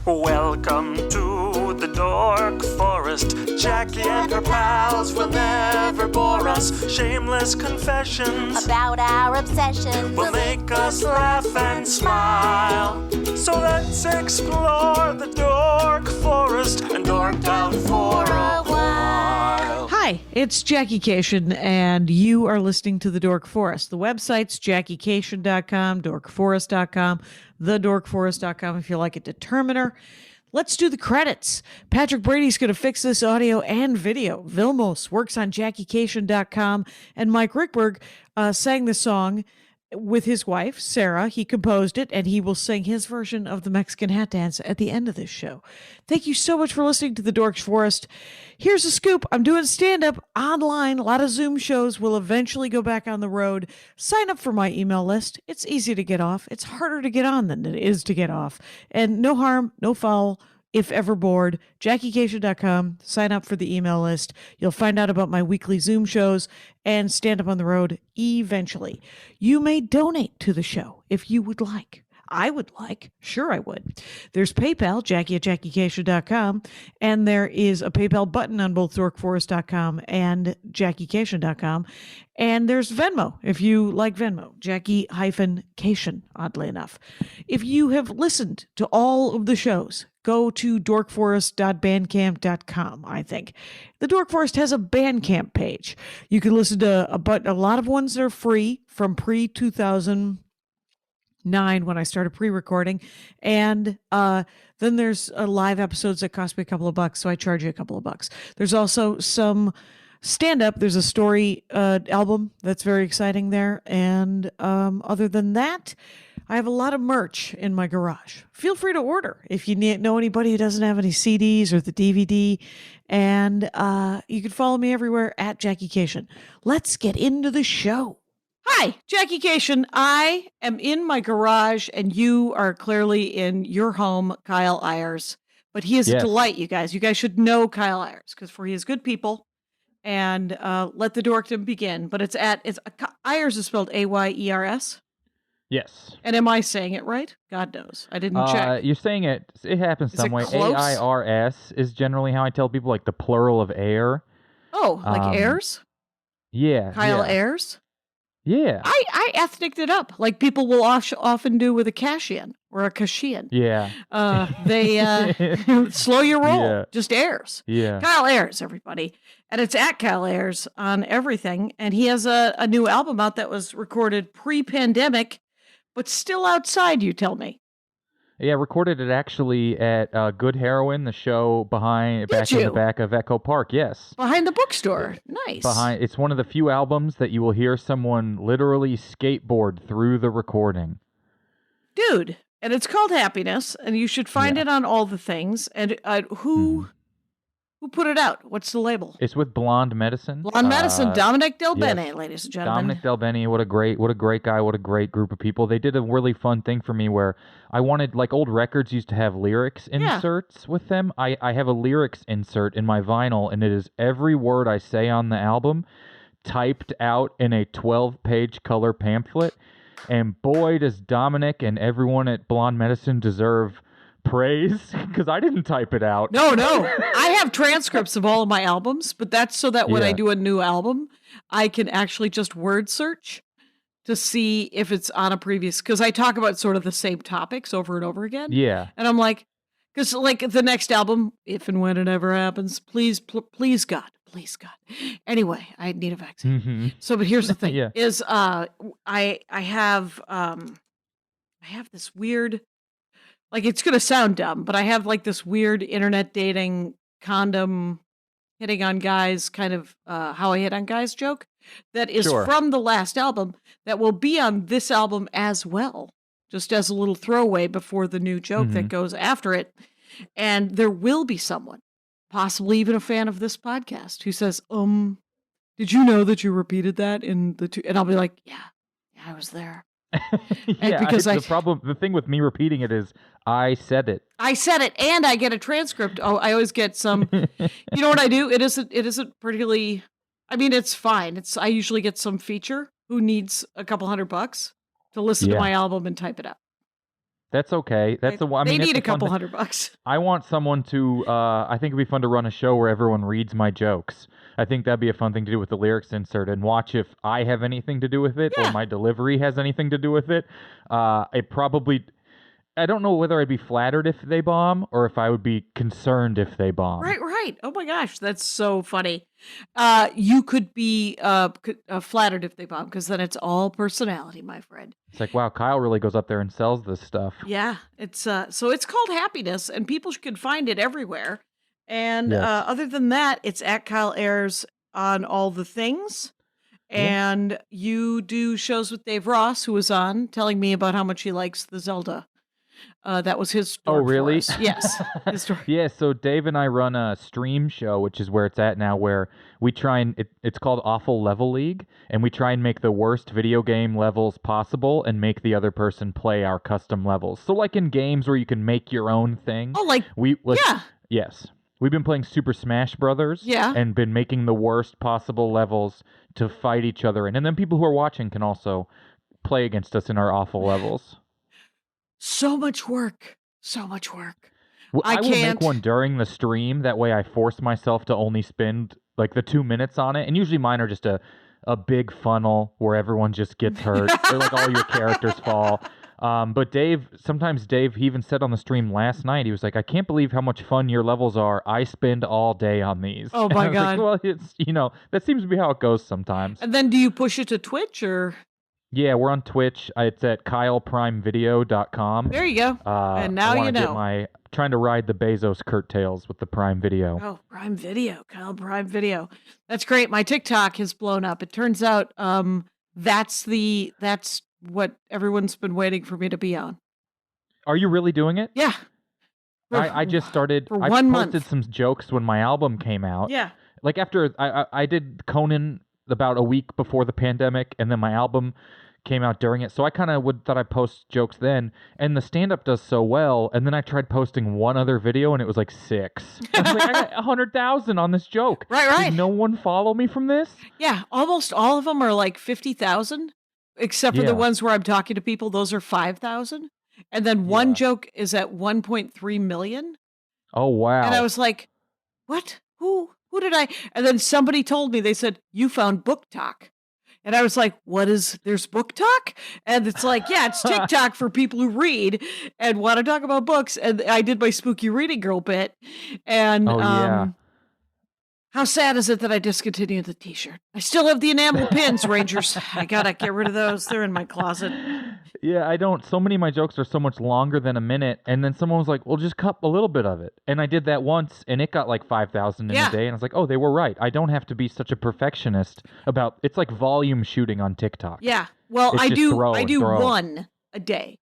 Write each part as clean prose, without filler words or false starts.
Welcome to the Dork Forest. Jackie and her pals will never bore us. Shameless confessions about our obsession will make us laugh and smile. So let's explore the Dork Forest and dork out for a while. Hi, it's Jackie Cation, and you are listening to The Dork Forest. The website's JackieCation.com, DorkForest.com, TheDorkForest.com if you like a determiner. Let's do the credits. Patrick Brady's going to fix this audio and video. Vilmos works on JackieCation.com, and Mike Rickberg sang the song with his wife, Sarah. He composed it, and he will sing his version of the Mexican hat dance at the end of this show. Thank you so much for listening to The Dork Forest. Here's a scoop. I'm doing stand-up online. A lot of Zoom shows will eventually go back on the road. Sign up for my email list. It's easy to get off. It's harder to get on than it is to get off. And no harm, no foul. If ever bored, JackieCation.com, sign up for the email list. You'll find out about my weekly Zoom shows and stand up on the road eventually. You may donate to the show if you would like. I would like. Sure, I would. There's PayPal, Jackie at JackieCation.com, and there is a PayPal button on both DorkForest.com and JackieCation.com. And there's Venmo, if you like Venmo, Jackie-Cation, oddly enough. If you have listened to all of the shows, go to dorkforest.bandcamp.com, I think. The Dork Forest has a Bandcamp page. You can listen to a lot of ones that are free from pre-2009 when I started pre-recording. And then there's live episodes that cost me a couple of bucks, so I charge you a couple of bucks. There's also some stand-up. There's a story album that's very exciting there. And other than that, I have a lot of merch in my garage. Feel free to order if you know anybody who doesn't have any CDs or the DVD. And you can follow me everywhere at Jackie Cation. Let's get into the show. Hi, Jackie Cation. I am in my garage, and you are clearly in your home, Kyle Ayers. But he is a delight, you guys. You guys should know Kyle Ayers, because he is good people. And let the dorkdom begin. But Ayers is spelled Ayers. Yes. And am I saying it right? God knows. I didn't check. You're saying it happens some way. Close? AIRS is generally how I tell people, like the plural of air. Oh, like Ayers? Yeah. Kyle Ayers? Yeah. I ethnicked it up, like people will often do with a Kashian or a Kashian. Yeah. They slow your roll. Yeah. Just Ayers. Yeah. Kyle Ayers, everybody. And it's at Kyle Ayers on everything. And he has a new album out that was recorded pre-pandemic, but still outside, you tell me. Yeah, recorded it actually at Good Heroin, the show in the back of Echo Park. Yes, behind the bookstore. Nice. It's one of the few albums that you will hear someone literally skateboard through the recording. Dude, and it's called Happiness, and you should find it on all the things. And who put it out? What's the label? It's with Blonde Medicine. Blonde Medicine, Dominic Del Bene, ladies and gentlemen. Dominic Del Bene, what a great guy, what a great group of people. They did a really fun thing for me where I wanted, like old records used to have lyrics inserts with them. I have a lyrics insert in my vinyl, and it is every word I say on the album typed out in a 12-page color pamphlet. And boy, does Dominic and everyone at Blonde Medicine deserve praise, because I didn't type it out. No. I have transcripts of all of my albums, but that's so that when I do a new album, I can actually just word search to see if it's on a previous, because I talk about sort of the same topics over and over again. Yeah. And I'm like, because like the next album, if and when it ever happens, please God. Anyway, I need a vaccine. Mm-hmm. So, but here's the thing: is I have this weird. Like, it's going to sound dumb, but I have like this weird internet dating condom hitting on guys kind of how I hit on guys joke that is from the last album that will be on this album as well, just as a little throwaway before the new joke that goes after it. And there will be someone, possibly even a fan of this podcast, who says, did you know that you repeated that in the two? And I'll be like, yeah, I was there. The thing with me repeating it is I said it, and I get a transcript. Oh, I always get some. You know what I do? It isn't particularly. I mean, it's fine. I usually get some feature who needs a couple $100 to listen to my album and type it out. That's okay. That's I They mean, need it's a couple fun $100. I want someone to. I think it'd be fun to run a show where everyone reads my jokes. I think that'd be a fun thing to do with the lyrics insert and watch if I have anything to do with it or Yeah. my delivery has anything to do with it. It probably. I don't know whether I'd be flattered if they bomb or if I would be concerned if they bomb. Right. Oh my gosh, that's so funny. You could be flattered if they bomb because then it's all personality, my friend. It's like, wow, Kyle really goes up there and sells this stuff. Yeah, it's so it's called Happiness, and people can find it everywhere. And Yes. other than that, it's at Kyle Ayers on all the things. And you do shows with Dave Ross, who was on, telling me about how much he likes the Zelda. That was his story. Oh, really? Yes. His story. Yeah, so Dave and I run a stream show, which is where it's at now, where we try and it's called Awful Level League, and we try and make the worst video game levels possible and make the other person play our custom levels. So like in games where you can make your own thing. Oh, like yeah. Yes. We've been playing Super Smash Brothers and been making the worst possible levels to fight each other in. And then people who are watching can also play against us in our awful levels. So much work. So much work. Well, I will can't. make one during the stream. That way I force myself to only spend like the 2 minutes on it. And usually mine are just a big funnel where everyone just gets hurt or like all your characters fall. But sometimes Dave, he even said on the stream last night, he was like, I can't believe how much fun your levels are. I spend all day on these. Oh my God. God. Like, well, it's, that seems to be how it goes sometimes. And then do you push it to Twitch or? Yeah, we're on Twitch. It's at KylePrimeVideo.com. There you go. And now you know. Trying to ride the Bezos curtails with the Prime Video. Oh, Prime Video, Kyle Prime Video. That's great. My TikTok has blown up. It turns out that's what everyone's been waiting for me to be on. Are you really doing it? Yeah. I just started. For I 1 posted month. some jokes when my album came out. Yeah. Like after I did Conan about a week before the pandemic, and then my album came out during it. So I kind of thought I'd post jokes then, and the stand-up does so well. And then I tried posting one other video, and it was like 6. I was like, I got 100,000 on this joke. Right. Did no one follow me from this? Yeah, almost all of them are like 50,000, except for the ones where I'm talking to people. Those are 5,000, and then one joke is at 1.3 million. Oh wow! And I was like, what? Who did I? And then somebody told me, they said, you found Book Talk. And I was like, there's Book Talk? And it's like, yeah, it's TikTok for people who read and want to talk about books. And I did my spooky reading girl bit. And how sad is it that I discontinued the t-shirt? I still have the enamel pins, Rangers. I gotta get rid of those. They're in my closet. Yeah, I don't. So many of my jokes are so much longer than a minute, and then someone was like, "Well, just cut a little bit of it." And I did that once, and it got like 5,000 in a day, and I was like, "Oh, they were right. I don't have to be such a perfectionist about." It's like volume shooting on TikTok. Yeah. Well, I do throw. one a day,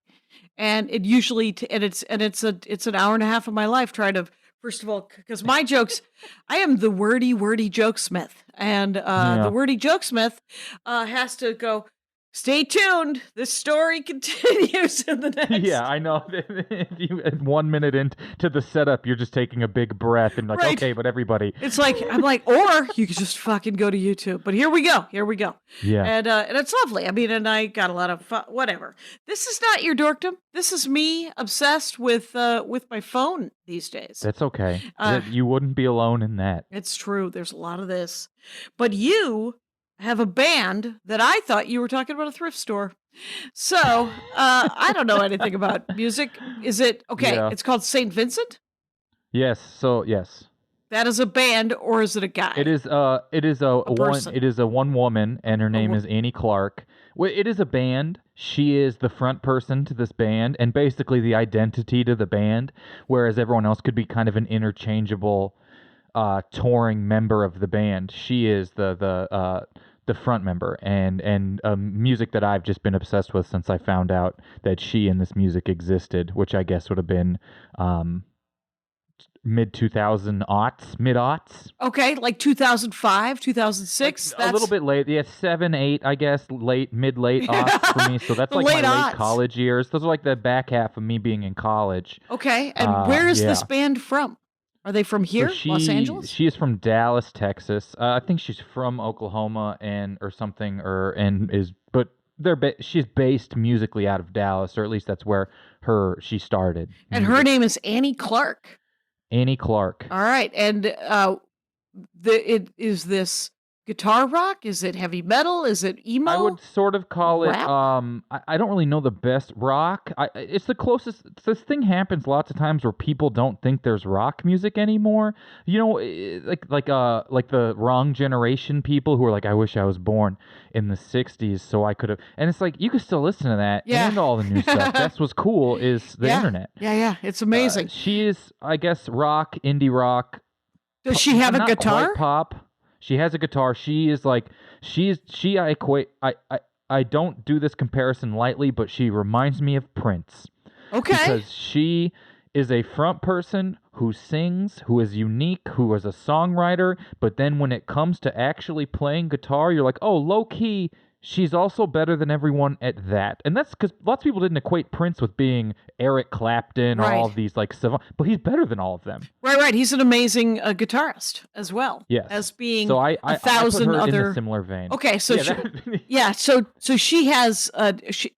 and it usually it's an hour and a half of my life trying to. First of all, because my jokes, I am the wordy jokesmith, and the wordy jokesmith has to go. Stay tuned. This story continues in the next. Yeah, I know. If you 1 minute into the setup, you're just taking a big breath and like, okay, but everybody. It's like I'm like, or you could just fucking go to YouTube. But here we go. Yeah, and it's lovely. I mean, and I got a lot of fun. Whatever. This is not your dorkdom. This is me obsessed with my phone these days. That's okay. You wouldn't be alone in that. It's true. There's a lot of this, but you have a band that I thought you were talking about a thrift store. So, I don't know anything about music. Is it, okay, It's called St. Vincent? Yes, so yes. That is a band, or is it a guy? It is a one woman, and her name is Annie Clark. Well, it is a band. She is the front person to this band, and basically the identity to the band, whereas everyone else could be kind of an interchangeable touring member of the band. She is the front member, and music that I've just been obsessed with since I found out that she and this music existed, which I guess would have been mid-aughts. Okay, like 2005, 2006. Like, a little bit late. Yeah, 7, 8, I guess, mid-late aughts for me. So that's like my late college years. Those are like the back half of me being in college. Okay, and where is this band from? Are they from here, Los Angeles? She is from Dallas, Texas. I think she's from Oklahoma but she's based musically out of Dallas, or at least that's where she started. And her name is Annie Clark. Annie Clark. All right, and is this guitar rock? Is it heavy metal? Is it emo? I would sort of call it. Rap? I don't really know the best rock. It's the closest. This thing happens lots of times where people don't think there's rock music anymore. You know, like the wrong generation people who are like, I wish I was born in the '60s so I could have. And it's like you can still listen to that and all the new stuff. That's what's cool is the internet. Yeah, it's amazing. She is, I guess, rock, indie rock. Does she have a not guitar? Quite pop. She has a guitar. She is like I don't do this comparison lightly, but she reminds me of Prince. Okay. Because she is a front person who sings, who is unique, who is a songwriter, but then when it comes to actually playing guitar, you're like, oh, low key, she's also better than everyone at that. And that's because lots of people didn't equate Prince with being Eric Clapton or all of these like savant, but he's better than all of them. Right. He's an amazing guitarist as well. Yes. As being so I 1,000 put her other in a similar vein. Okay, so so she has she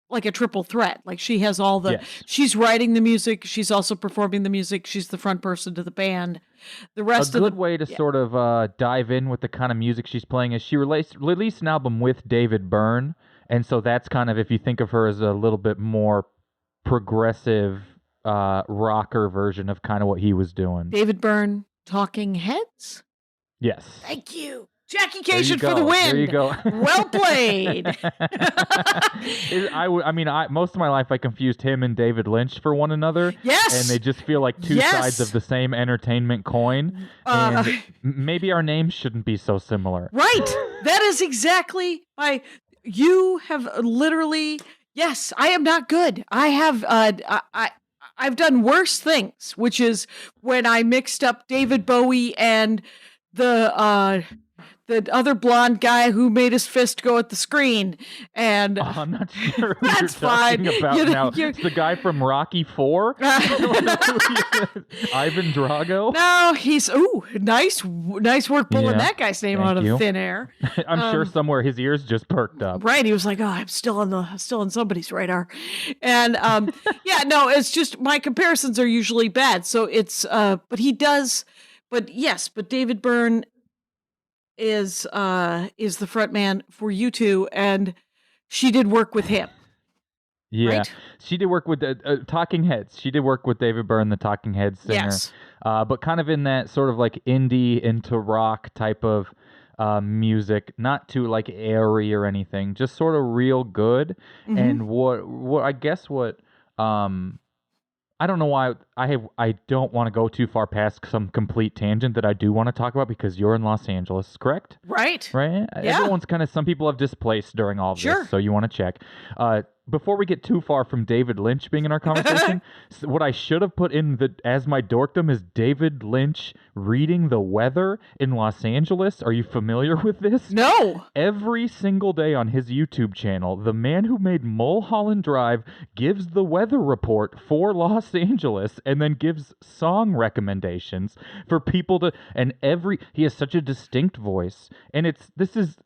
like a triple threat. Like she has all the she's writing the music, she's also performing the music, she's the front person to the band. The rest of a good way to sort of dive in with the kind of music she's playing is she released an album with David Byrne, and so that's kind of, if you think of her as a little bit more progressive rocker version of kind of what he was doing. David Byrne, Talking Heads? Yes. Thank you. Jackie Cation for the win. There you go. Well played. Most of my life I confused him and David Lynch for one another. Yes. And they just feel like two sides of the same entertainment coin. And maybe our names shouldn't be so similar. Right. That is exactly why you have literally. Yes, I am not good. I have. I've done worse things, which is when I mixed up David Bowie and the other blonde guy who made his fist go at the screen, and I'm not sure who that's you're talking fine. about now. It's the guy from Rocky IV, Ivan Drago. No, he's nice work pulling that guy's name out of thin air. I'm sure somewhere his ears just perked up. Right, he was like, "Oh, I'm still on somebody's radar," and it's just my comparisons are usually bad. So it's but David Byrne is the front man for U2, and she did work with him. Yeah, right? She did work with the Talking Heads. She did work with David Byrne, the Talking Heads singer. Yes. But kind of in that sort of like indie into rock type of music, not too like airy or anything, just sort of real good. Mm-hmm. And what I guess what I don't know why I don't want to go too far past some complete tangent that I do want to talk about because you're in Los Angeles, correct? Right. Yeah. Everyone's some people have displaced during all of this, so you want to check. Before we get too far from David Lynch being in our conversation, what I should have put in as my dorkdom is David Lynch reading the weather in Los Angeles. Are you familiar with this? No. Every single day on his YouTube channel, the man who made Mulholland Drive gives the weather report for Los Angeles and then gives song recommendations for people to, he has such a distinct voice, and this is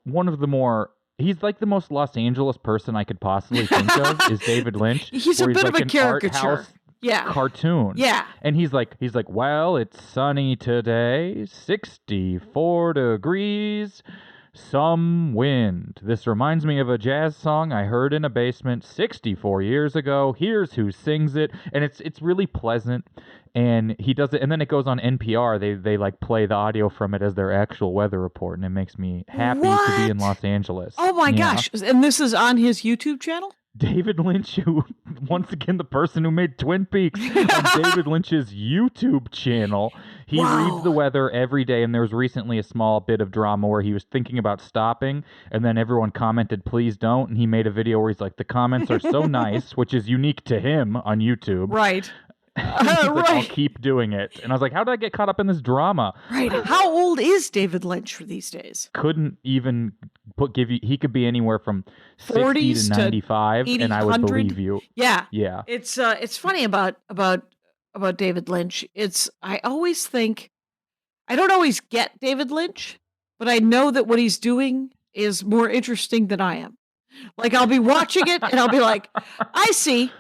one of the more. He's like the most Los Angeles person I could possibly think of is David Lynch. He's a bit of a caricature. Cartoon. Yeah. And he's like, well, it's sunny today, 64 degrees, some wind. This reminds me of a jazz song I heard in a basement 64 years ago. Here's who sings it. And it's really pleasant. And he does it, and then it goes on NPR. They like play the audio from it as their actual weather report, and it makes me happy to be in Los Angeles. Oh my gosh! And this is on his YouTube channel? David Lynch, who once again the person who made Twin Peaks, on David Lynch's YouTube channel. He reads the weather every day, and there was recently a small bit of drama where he was thinking about stopping, and then everyone commented, "Please don't," and he made a video where he's like, "The comments are so nice," which is unique to him on YouTube. Right. Like, I'll keep doing it. And I was like, how did I get caught up in this drama? Right. How old is David Lynch for these days? Couldn't even he could be anywhere from 60 to 95, 80, and I would 100. believe you. Yeah. Yeah. It's funny about David Lynch. I always think I don't always get David Lynch, but I know that what he's doing is more interesting than I am. Like I'll be watching it and I'll be like, I see.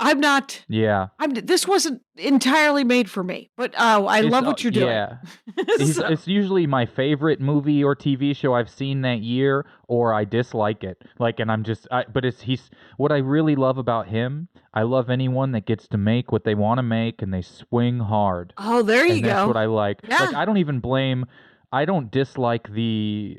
I'm not. Yeah. This wasn't entirely made for me, but I love what you're doing. Yeah. It's usually my favorite movie or TV show I've seen that year, or I dislike it. Like, and he's what I really love about him. I love anyone that gets to make what they want to make and they swing hard. Oh, there you go. That's what I like. Yeah. Like, I don't dislike the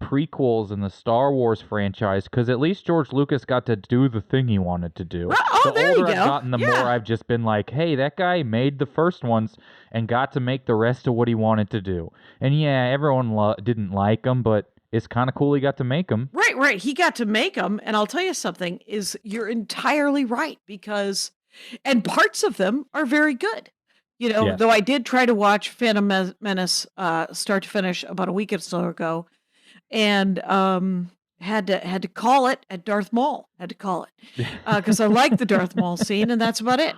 prequels in the Star Wars franchise because at least George Lucas got to do the thing he wanted to do. Oh, there you go. The older I've gotten, the more I've just been like, hey, that guy made the first ones and got to make the rest of what he wanted to do. And yeah, everyone didn't like him, but it's kind of cool he got to make them. Right. He got to make them. And I'll tell you something, you're entirely right and parts of them are very good. Yes. Though I did try to watch Phantom Menace start to finish about a week or so ago, and had to call it at Darth Maul. Had to call it because I like the Darth Maul scene, and that's about it.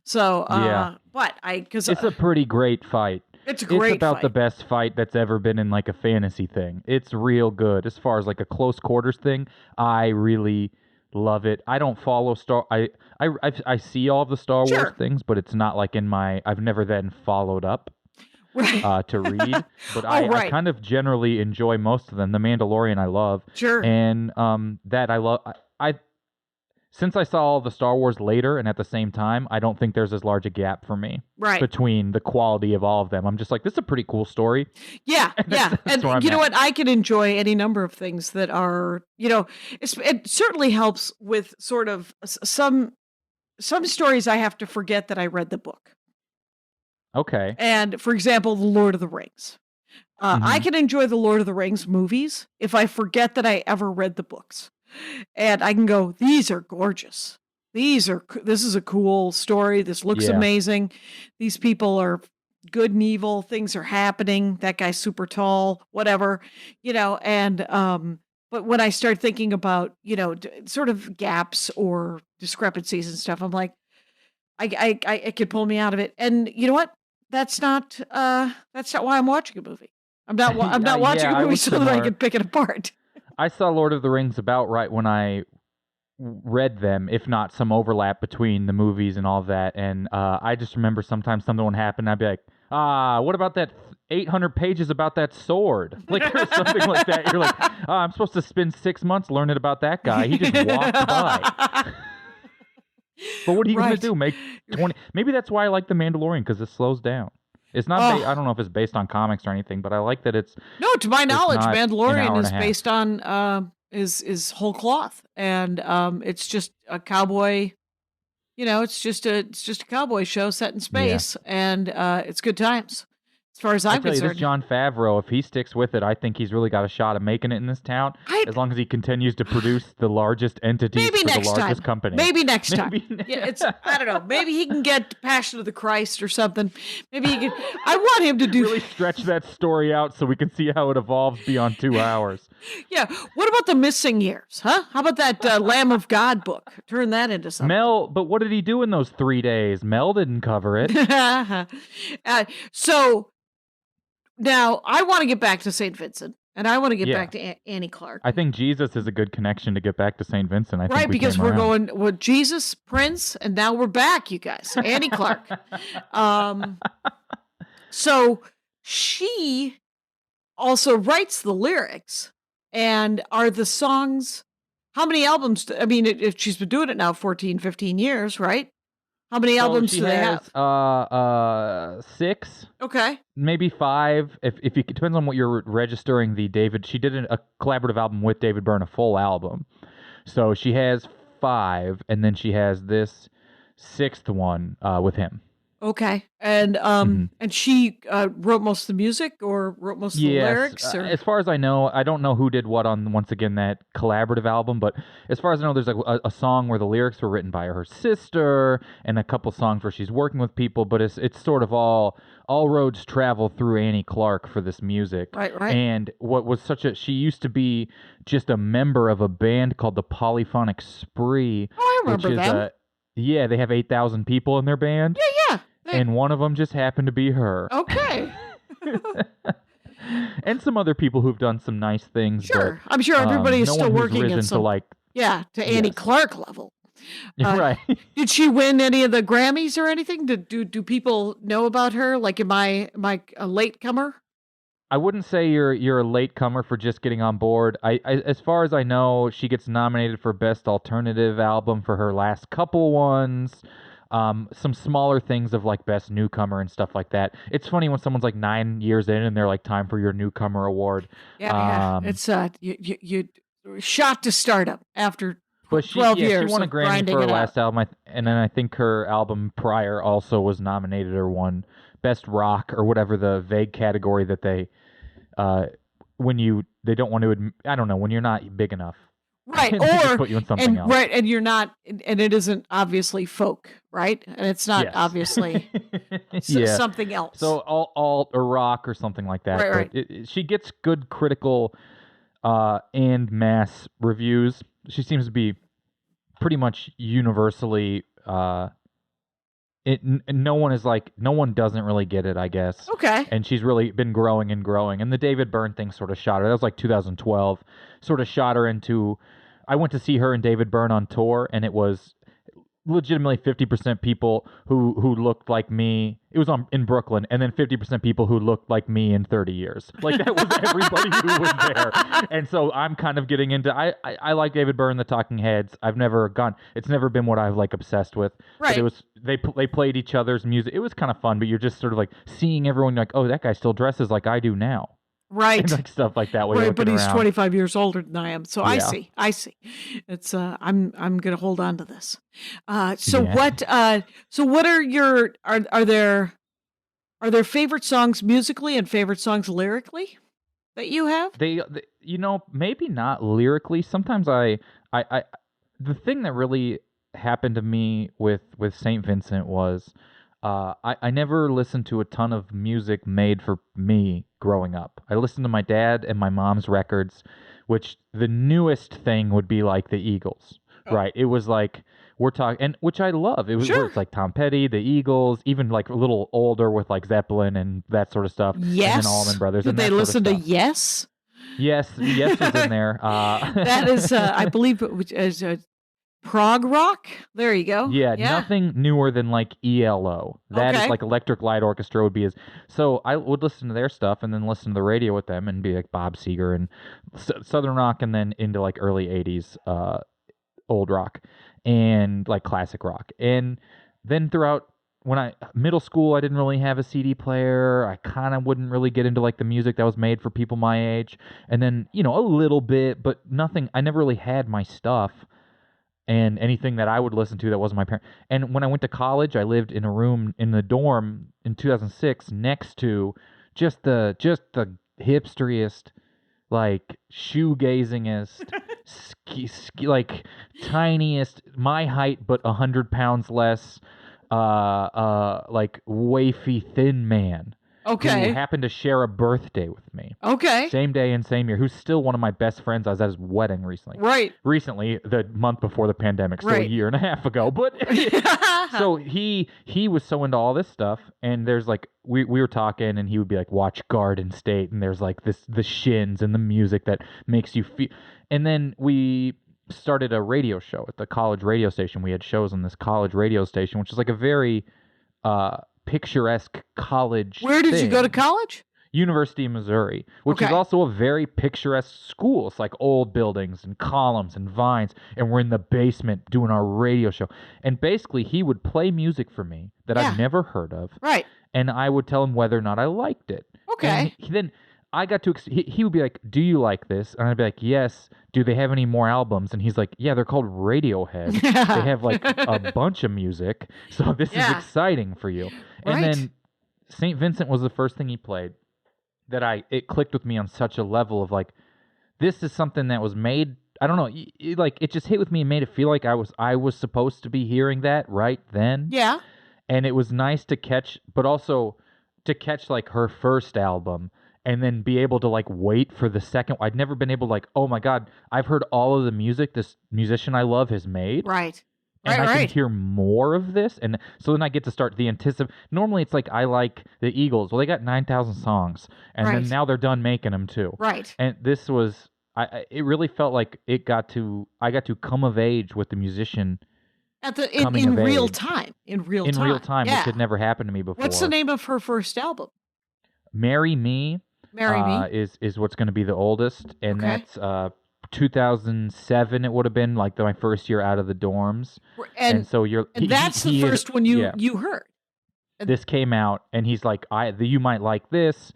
So, but it's a pretty great fight. It's a great. It's about fight. the best fight that's ever been in like a fantasy thing. It's real good as far as like a close quarters thing. I really love it. I don't follow I see all of the Star Wars things, but it's not like I've never then followed up to read. But I kind of generally enjoy most of them. The Mandalorian I love. Sure. And that I love. Since I saw all the Star Wars later and at the same time, I don't think there's as large a gap for me between the quality of all of them. I'm just like, this is a pretty cool story. Yeah. And you know what? I can enjoy any number of things that are, it certainly helps with sort of some stories I have to forget that I read the book. Okay. And for example, The Lord of the Rings. I can enjoy the Lord of the Rings movies if I forget that I ever read the books. And I can go, these are gorgeous. This is a cool story. This looks amazing. These people are good and evil. Things are happening. That guy's super tall, whatever, and, but when I start thinking about, sort of gaps or discrepancies and stuff, I'm like, it could pull me out of it. And you know what? That's not why I'm watching a movie. I'm not watching a movie so that I can pick it apart. I saw Lord of the Rings about right when I read them, if not some overlap between the movies and all that. And I just remember sometimes something would happen. I'd be like, what about that 800 pages about that sword? Like, or something like that. You're like, I'm supposed to spend 6 months learning about that guy. He just walked by. But what are you going to do? Make 20? Maybe that's why I like The Mandalorian, because it slows down. It's not. I don't know if it's based on comics or anything, but I like that it's. No, to my knowledge, Mandalorian is based on is whole cloth, and it's just a cowboy. It's just a cowboy show set in space, and it's good times. As far as I'm concerned, this Jon Favreau, if he sticks with it, I think he's really got a shot of making it in this town. As long as he continues to produce the largest entities for the largest company. Maybe next time. I don't know. Maybe he can get Passion of the Christ or something. Maybe he can. I want him to do really stretch that story out so we can see how it evolves beyond 2 hours. Yeah. What about the missing years? Huh? How about that Lamb of God book? Turn that into something. But what did he do in those 3 days? Mel didn't cover it. So. Now, I want to get back to St. Vincent, and I want to get back to Annie Clark. I think Jesus is a good connection to get back to St. Vincent. I think because we're going with Jesus, Prince, and now we're back, you guys. Annie Clark. So she also writes the lyrics, and are the songs, how many albums, if she's been doing it now 14, 15 years, right? How many albums do they have? 6. Okay. Maybe 5. If it depends on what you're registering the David. She did a collaborative album with David Byrne, a full album. So she has 5, and then she has this 6th one with him. Okay. And and she wrote most of the music or wrote most of the lyrics? Or? As far as I know, I don't know who did what on, once again, that collaborative album, but as far as I know, there's like a song where the lyrics were written by her sister and a couple songs where she's working with people, but it's sort of all roads travel through Annie Clark for this music. Right. And what was she used to be just a member of a band called the Polyphonic Spree. Oh, I remember that. Yeah, they have 8,000 people in their band. Yeah. And one of them just happened to be her. Okay. and some other people who've done some nice things. Sure. But, I'm sure everybody is no still one who's working risen at some, to to Annie Yes. Clark level. right. Did she win any of the Grammys or anything? Do people know about her? Like, am I a latecomer? I wouldn't say you're a latecomer for just getting on board. As far as I know, she gets nominated for Best Alternative Album for her last couple ones. Some smaller things of like Best Newcomer and stuff like that. It's funny when someone's like 9 years in and they're like, time for your Newcomer Award. Yeah. It's you shot to stardom after But 12 she years won a of Grammy grinding for her it out. last album, and then I think her album prior also was nominated or won Best Rock or whatever the vague category that they they don't want to I don't know, when you're not big enough. Right, They just or put you in something else. right, and you're not, and it isn't obviously folk, right? And it's not Yes. obviously Yeah. something else. So alt or rock or something like that. Right. But she gets good critical and mass reviews. She seems to be pretty much universally no one doesn't really get it, I guess. Okay. And she's really been growing and growing. And the David Byrne thing sort of shot her. That was like 2012. Sort of shot her into. I went to see her and David Byrne on tour, and it was legitimately 50% people who looked like me. It was in Brooklyn, and then 50% people who looked like me in 30 years. Like that was everybody who was there. And so I'm kind of getting into. I like David Byrne, the Talking Heads. I've never gone. It's never been what I've like obsessed with. Right. But it was they played each other's music. It was kind of fun, but you're just sort of like seeing everyone like, oh, that guy still dresses like I do now. Right. And like stuff like that. While you're Right, but looking he's around. 25 years older than I am. So I Yeah. see. It's I'm going to hold on to this. So Yeah. what are your are there favorite songs musically and favorite songs lyrically that you have? They maybe not lyrically. Sometimes I the thing that really happened to me with St. Vincent was I never listened to a ton of music made for me growing up. I listened to my dad and my mom's records, which the newest thing would be like the Eagles, right? It was like we're talking, and which I love. It was Sure. it's like Tom Petty, the Eagles, even like a little older with like Zeppelin and that sort of stuff. Yes. And then Allman Brothers. Did and they that listen sort to of stuff. Yes? Yes is in there. That is I believe it is prog rock. There you go. Yeah, nothing newer than like ELO. That is Okay. like Electric Light Orchestra would be so I would listen to their stuff and then listen to the radio with them and be like Bob Seger and Southern rock and then into like early 80s old rock and like classic rock. And then throughout middle school, I didn't really have a CD player. I kind of wouldn't really get into like the music that was made for people my age. And then, a little bit, but nothing. I never really had my stuff and anything that I would listen to that wasn't my parent. And when I went to college, I lived in a room in the dorm in 2006 next to just the hipsteriest, like shoegazingest, like tiniest, my height but 100 pounds less, like wafy thin man. Okay. Who happened to share a birthday with me. Okay. Same day and same year. Who's still one of my best friends. I was at his wedding recently. Right. Recently, the month before the pandemic, still Right. a year and a half ago. But so he was so into all this stuff, and there's like we were talking, and he would be like, watch Garden State, and there's like the Shins and the music that makes you feel. And then we started a radio show at the college radio station. We had shows on this college radio station, which is like a very picturesque college. Where did you go to thing. college? University of Missouri, which is Okay. also a very picturesque school. It's like old buildings and columns and vines, and we're in the basement doing our radio show. And basically, he would play music for me that Yeah. I've never heard of, Right. and I would tell him whether or not I liked it. Okay. And then I got to he would be like, "Do you like this?" And I'd be like, "Yes." Do they have any more albums? And he's like, "Yeah, they're called Radiohead. They have like a bunch of music, so this is Yeah. exciting for you." And Right. then St. Vincent was the first thing he played that it clicked with me on such a level of like, this is something that was made. I don't know, it just hit with me and made it feel like I was supposed to be hearing that right then. Yeah. And it was nice to catch, but also to catch like her first album and then be able to like wait for the second. I'd never been able to like, oh my God, I've heard all of the music this musician I love has made. Right. And I Right. can hear more of this, and so then I get to start the Normally, it's like I like the Eagles. Well, they got 9,000 songs, and then Right. now they're done making them too. Right. And this was, it really felt like I got to come of age with the musician In real age. time. In real time, Yeah. which had never happened to me before. What's the name of her first album? Marry Me. Marry Me. Is what's going to be the oldest, and Okay. that's 2007. It would have been like my first year out of the dorms, and so that's the first one you heard. This came out, and he's like, you might like this.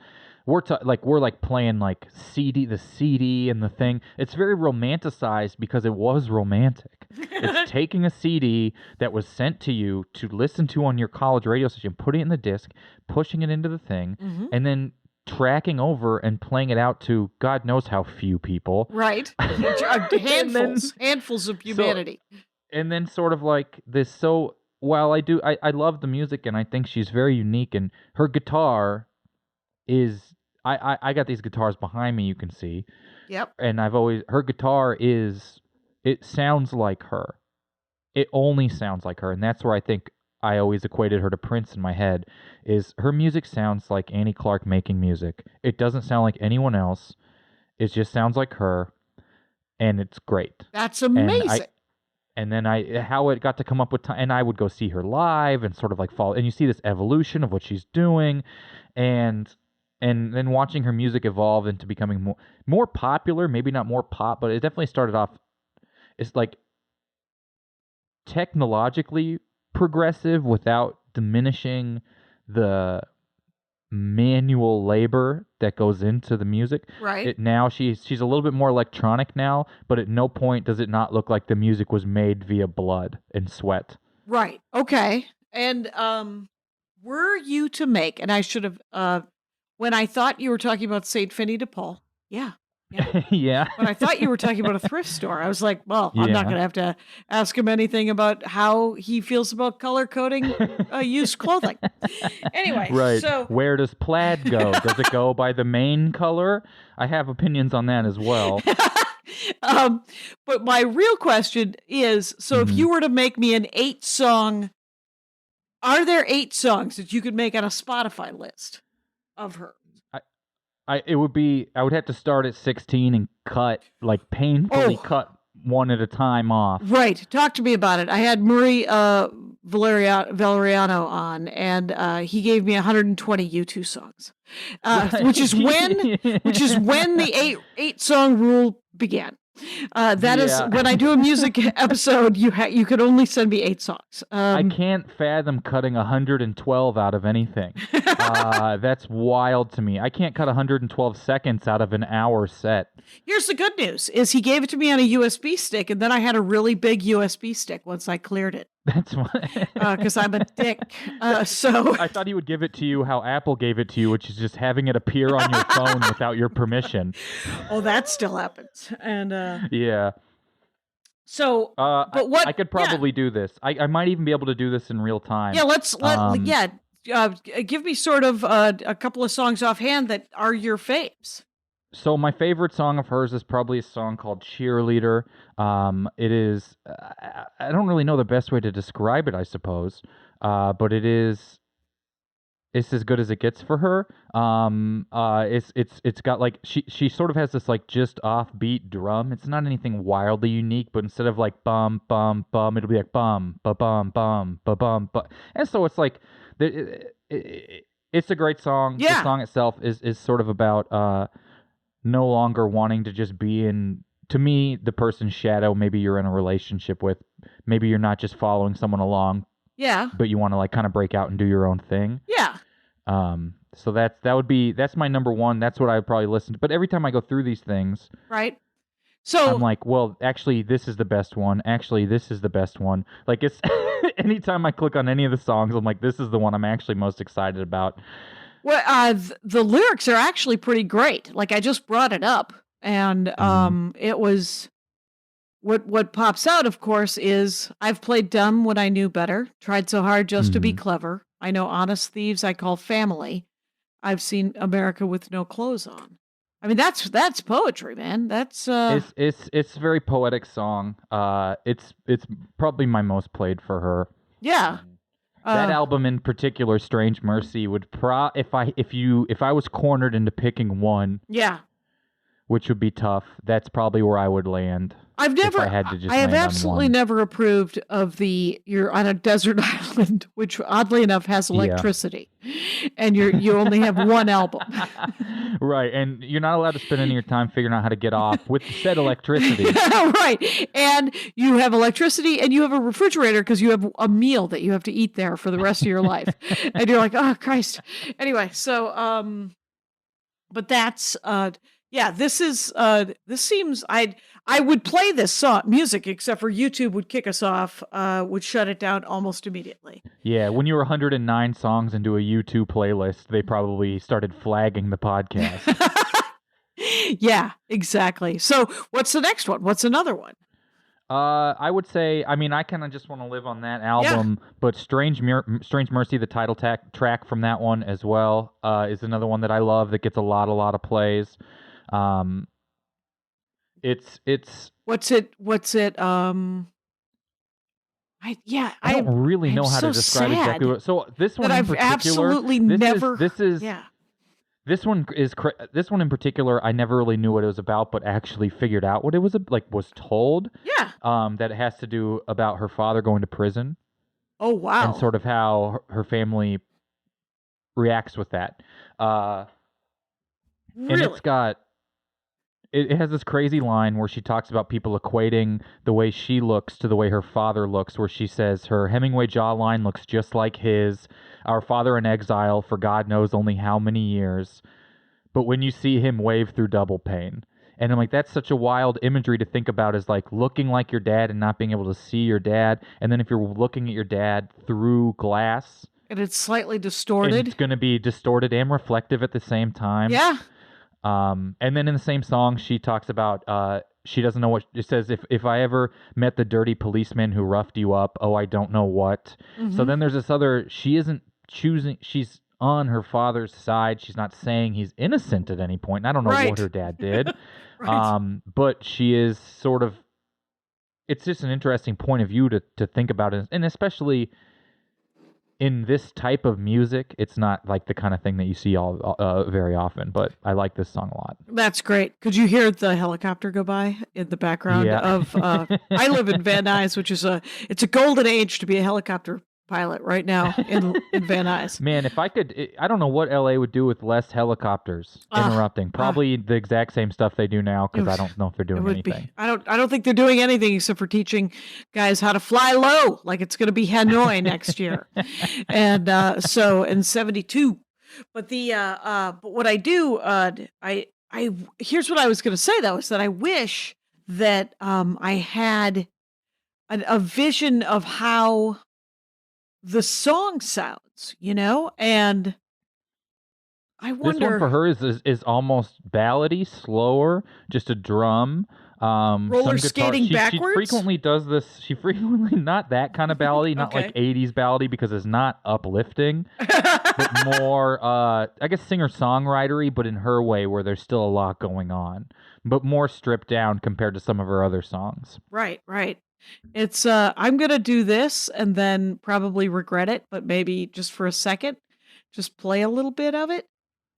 We're playing like the CD and the thing. It's very romanticized because it was romantic. It's taking a CD that was sent to you to listen to on your college radio station, putting it in the disc, pushing it into the thing, and then tracking over and playing it out to God knows how few people. Right. Handfuls of humanity. And then sort of like this. So while I love the music and I think she's very unique, and her guitar is, I got these guitars behind me, you can see. Yep. And her guitar it sounds like her. It only sounds like her. And that's where I think I always equated her to Prince in my head, is her music sounds like Annie Clark making music. It doesn't sound like anyone else. It just sounds like her, and it's great. That's amazing. And then how it got to come up with time, and I would go see her live and sort of like follow, and you see this evolution of what she's doing, and then watching her music evolve into becoming more popular, maybe not more pop, but it definitely started off, it's like technologically progressive without diminishing the manual labor that goes into the music. Right. Now she's a little bit more electronic now, but at no point does it not look like the music was made via blood and sweat. Right. Okay. And were you to make, and I should have, when I thought you were talking about St. Finney de Paul, yeah. Yeah. When I thought you were talking about a thrift store, I was like, well, I'm not going to have to ask him anything about how he feels about color coding used clothing. Anyway, right. So where does plaid go? Does it go by the main color? I have opinions on that as well. But my real question is, so if you were to make me an 8-song, are there 8 songs that you could make on a Spotify list of her? I would have to start at 16 and painfully cut one at a time off. Right. Talk to me about it. I had Murray Valeriano on, and he gave me 120 U2 songs, which is when the 8-song rule began. That is when I do a music episode, you could only send me 8 songs. I can't fathom cutting 112 out of anything. That's wild to me. I can't cut 112 seconds out of an hour set. Here's the good news: is he gave it to me on a USB stick, and then I had a really big USB stick once I cleared it. That's why. Because I'm a dick. So I thought he would give it to you how Apple gave it to you, which is just having it appear on your phone without your permission. Oh, that still happens. And yeah. So, but what I could probably do this. I might even be able to do this in real time. Yeah, give me sort of a couple of songs offhand that are your faves. So my favorite song of hers is probably a song called Cheerleader. It is, I don't really know the best way to describe it, I suppose, but it's as good as it gets for her. It's got like, she sort of has this like just offbeat drum. It's not anything wildly unique, but instead of like bum, bum, bum, it'll be like bum, ba bum, bum, ba bum, ba. And so it's like, it's a great song. Yeah. The song itself is sort of about, no longer wanting to just be in, to me, the person's shadow. Maybe you're in a relationship with, maybe you're not just following someone along. Yeah. But you want to like kind of break out and do your own thing. Yeah. So that's my number one. That's what I would probably listen to. But every time I go through these things, right. So I'm like, well, actually, this is the best one. Actually, this is the best one. Like it's anytime I click on any of the songs, I'm like, this is the one I'm actually most excited about. Well, the lyrics are actually pretty great. Like I just brought it up, and it was what pops out, of course, is I've played dumb when I knew better, tried so hard just to be clever. I know honest thieves I call family. I've seen America with no clothes on. I mean, that's poetry, man. That's It's a very poetic song. It's probably my most played for her. yeah. That album in particular, Strange Mercy, would if I was cornered into picking one, Yeah. which would be tough, that's probably where I would land. I have absolutely never approved of you're on a desert island, which oddly enough has electricity, and you only have one album. Right, and you're not allowed to spend any of your time figuring out how to get off with said electricity. Right, and you have electricity, and you have a refrigerator because you have a meal that you have to eat there for the rest of your life, and you're like, oh Christ. Anyway, so but that's yeah, this seems I would play this song music, except for YouTube would kick us off, would shut it down almost immediately. Yeah, when you were 109 songs into a YouTube playlist, they probably started flagging the podcast. Yeah, exactly. So what's the next one? What's another one? I would say, I mean, I kind of just want to live on that album, but Strange Mercy, the title track from that one as well, is another one that I love that gets a lot of plays. It's what's it I don't really know how to describe exactly what. So this one in particular, absolutely never. This one in particular, I never really knew what it was about, but actually figured out what it was was told. Yeah. That it has to do about her father going to prison. Oh wow. And sort of how her family reacts with that. Really? And it has this crazy line where she talks about people equating the way she looks to the way her father looks, where she says her Hemingway jawline looks just like his, our father in exile for God knows only how many years, but when you see him wave through double pain. And I'm like, that's such a wild imagery to think about, is like looking like your dad and not being able to see your dad. And then if you're looking at your dad through glass, and it's slightly distorted, it's going to be distorted and reflective at the same time. Yeah. And then in the same song, she talks about she doesn't know what it says. If I ever met the dirty policeman who roughed you up, oh, I don't know what. Mm-hmm. So then there's this other. She isn't choosing. She's on her father's side. She's not saying he's innocent at any point. And I don't know what her dad did. Right. But she is sort of. It's just an interesting point of view to think about it, and especially in this type of music, it's not like the kind of thing that you see very often, but I like this song a lot. That's great. Could you hear the helicopter go by in the background of, I live in Van Nuys, which is it's a golden age to be a helicopter pilot right now in Van Nuys. Man, if I could, I don't know what LA would do with less helicopters interrupting. Probably the exact same stuff they do now, because I don't know if they're doing anything. I don't think they're doing anything except for teaching guys how to fly low, like it's going to be Hanoi next year, and so in 72. But but what I do, I here's what I was going to say though, is that I wish that I had a vision of how the song sounds, and I wonder. This one for her is almost ballady, slower, just a drum. Roller skating backwards? She frequently does this. She frequently, not that kind of ballady, not like 80s ballady, because it's not uplifting, but more, I guess, singer-songwritery, but in her way, where there's still a lot going on, but more stripped down compared to some of her other songs. Right. It's I'm gonna do this and then probably regret it, but maybe just for a second, just play a little bit of it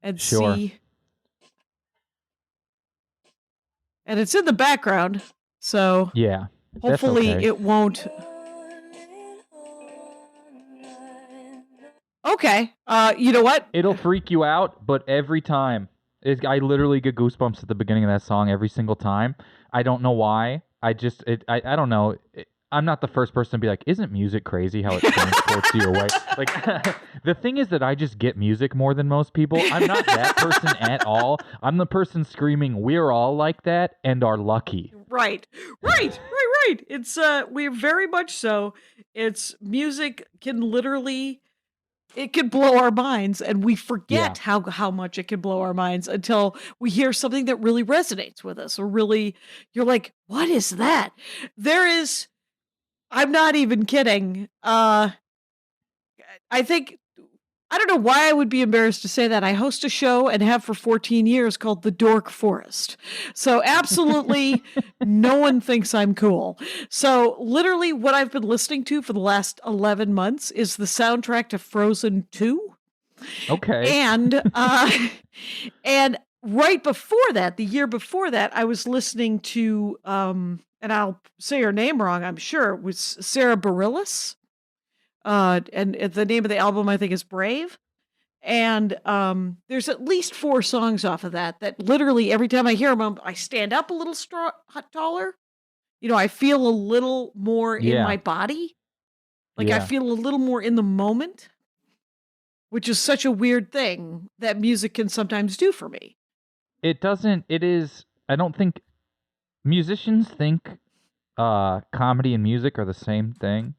and see. And it's in the background, so yeah, hopefully it won't. Okay, you know what? It'll freak you out, but every time, I literally get goosebumps at the beginning of that song every single time. I don't know why. I don't know. I'm not the first person to be like, isn't music crazy how it transports you away? Like, the thing is that I just get music more than most people. I'm not that person at all. I'm the person screaming, we're all like that and are lucky. Right. It's, we're very much so. It's music can literally, it can blow our minds, and we forget how much it can blow our minds until we hear something that really resonates with us, or really, you're like, what is that? I'm not even kidding. I think I don't know why I would be embarrassed to say that. I host a show and have for 14 years called The Dork Forest. So absolutely no one thinks I'm cool. So literally what I've been listening to for the last 11 months is the soundtrack to Frozen 2. Okay. And right before that, the year before that, I was listening to and I'll say her name wrong, I'm sure, it was Sarah Bareilles. And the name of the album, I think, is Brave. And there's at least 4 songs off of that literally every time I hear them, I stand up a little taller. I feel a little more in my body. Like I feel a little more in the moment, which is such a weird thing that music can sometimes do for me. I don't think musicians think comedy and music are the same thing.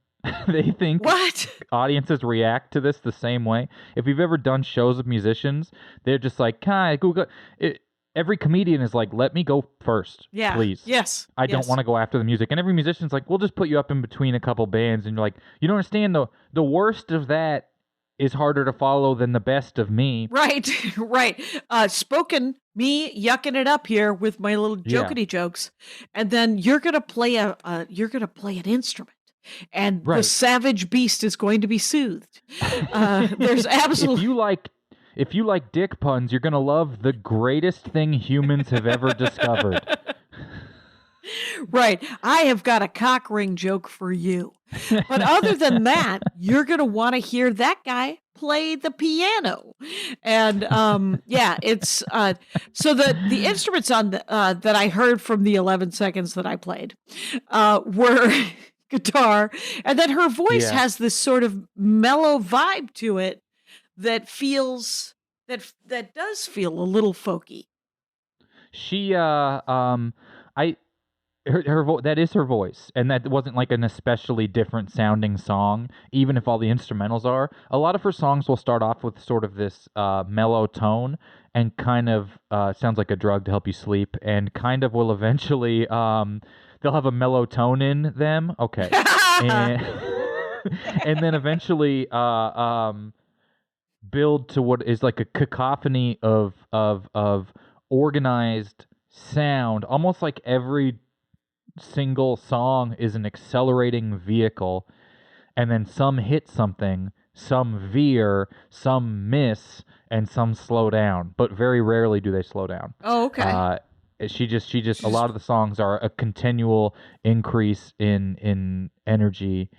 They think what audiences react to this the same way. If you've ever done shows of musicians, they're just like, every comedian is like, let me go first, please. Yes. I don't want to go after the music. And every musician's like, we'll just put you up in between a couple bands. And you're like, you don't understand, the worst of that is harder to follow than the best of me. Right, right. Spoken, me yucking it up here with my little jokety jokes. And then you're going to play an instrument. And the savage beast is going to be soothed. There's absolutely. If you like dick puns, you're gonna love the greatest thing humans have ever discovered. Right. I have got a cock ring joke for you. But other than that, you're gonna want to hear that guy play the piano. And it's so the instruments on that I heard from the 11 seconds that I played were guitar, and then her voice has this sort of mellow vibe to it that feels that does feel a little folky. She that is her voice, and that wasn't like an especially different sounding song, even if all the instrumentals are. A lot of her songs will start off with sort of this mellow tone and kind of sounds like a drug to help you sleep, and kind of will eventually they'll have a mellow tone in them. Okay. And then eventually build to what is like a cacophony of organized sound. Almost like every single song is an accelerating vehicle. And then some hit something, some veer, some miss, and some slow down. But very rarely do they slow down. Oh, okay. She just a lot of the songs are a continual increase in energy,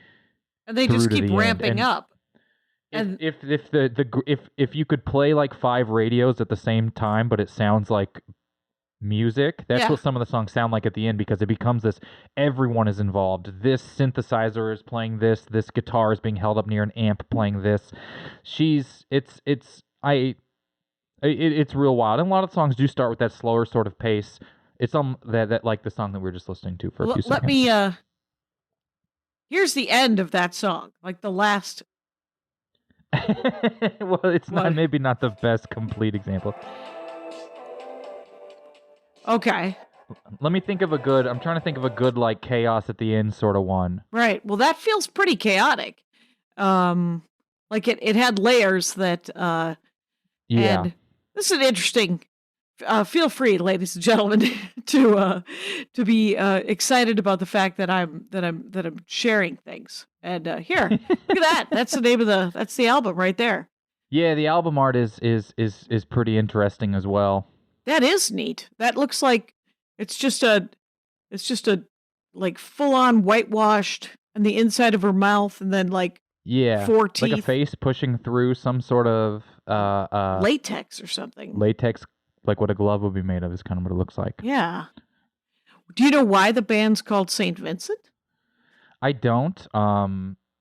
and they just keep ramping up. And if you could play like 5 radios at the same time, but it sounds like music, that's what some of the songs sound like at the end, because it becomes this, everyone is involved. This synthesizer is playing this guitar is being held up near an amp playing this. It's real wild. And a lot of songs do start with that slower sort of pace. It's that like the song that we were just listening to for a few seconds. Let me here's the end of that song, like the last. Well, it's maybe not the best complete example. Okay. Let me think of I'm trying to think of a good like chaos at the end sort of one. Right. Well, that feels pretty chaotic. Like it had layers that and this is an interesting. Feel free, ladies and gentlemen, to be excited about the fact that I'm sharing things. And here, look at that. That's the name of that's the album right there. Yeah, the album art is pretty interesting as well. That is neat. That looks like it's just a like full on whitewashed on the inside of her mouth, and then like 4 teeth, like a face pushing through some sort of latex or something. Latex, like what a glove would be made of, is kind of what it looks like. Yeah. Do you know why the band's called St. Vincent? I don't.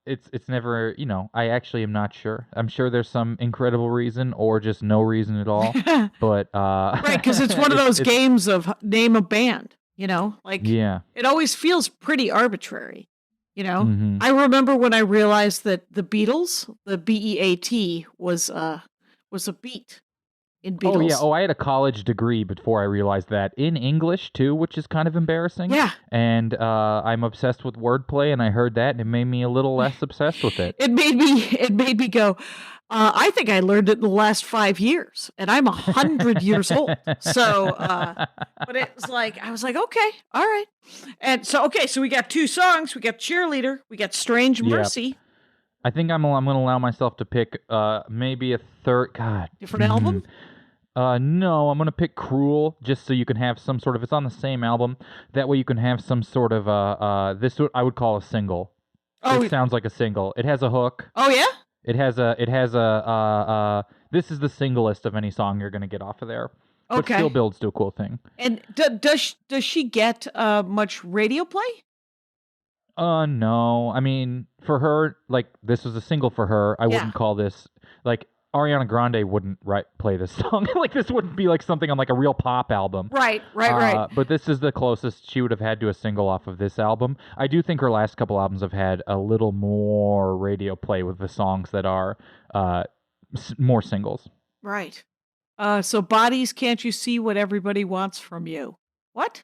It's never, I actually am not sure. I'm sure there's some incredible reason or just no reason at all. But right, because it's one of those games of name a band, like it always feels pretty arbitrary. Mm-hmm. I remember when I realized that the Beatles, the BEAT was a beat in Beatles. Oh yeah. Oh, I had a college degree before I realized that, in English too, which is kind of embarrassing. Yeah. And I'm obsessed with wordplay, and I heard that, and it made me a little less obsessed with it. It made me go, I think I learned it in the last 5 years, and I'm 100 years old. So, but it was like, I was like, okay, all right. And so, okay, so we got 2 songs. We got Cheerleader. We got Strange Mercy. I think I'm going to allow myself to pick maybe a third. God. Different album? No, I'm going to pick Cruel, just so you can have some sort of, it's on the same album. That way you can have some sort of, this I would call a single. Oh, it sounds like a single. It has a hook. Oh, yeah? It has a, this is the singlest of any song you're going to get off of there. But Okay. still builds to a cool thing. And does she get much radio play? No. I mean, for her, like, this was a single for her. I wouldn't call this, like, Ariana Grande wouldn't play this song. Like, this wouldn't be like something on like a real pop album. Right. But this is the closest she would have had to a single off of this album. I do think her last couple albums have had a little more radio play with the songs that are more singles. Right. So Bodies, Can't You See What Everybody Wants From You? What?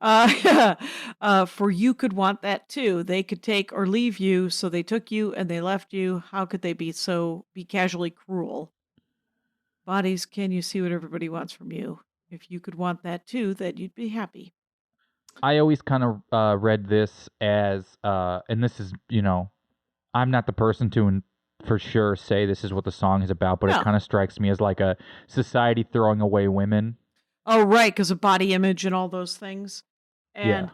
For You Could Want That Too. They could take or leave you, so they took you and they left you. How could they be casually cruel? Bodies, Can You See What Everybody Wants From You? If you could want that too, then you'd be happy. I always kind of read this as, and this is, I'm not the person to for sure say this is what the song is about, but it kind of strikes me as like a society throwing away women. Oh, right, because of body image and all those things. And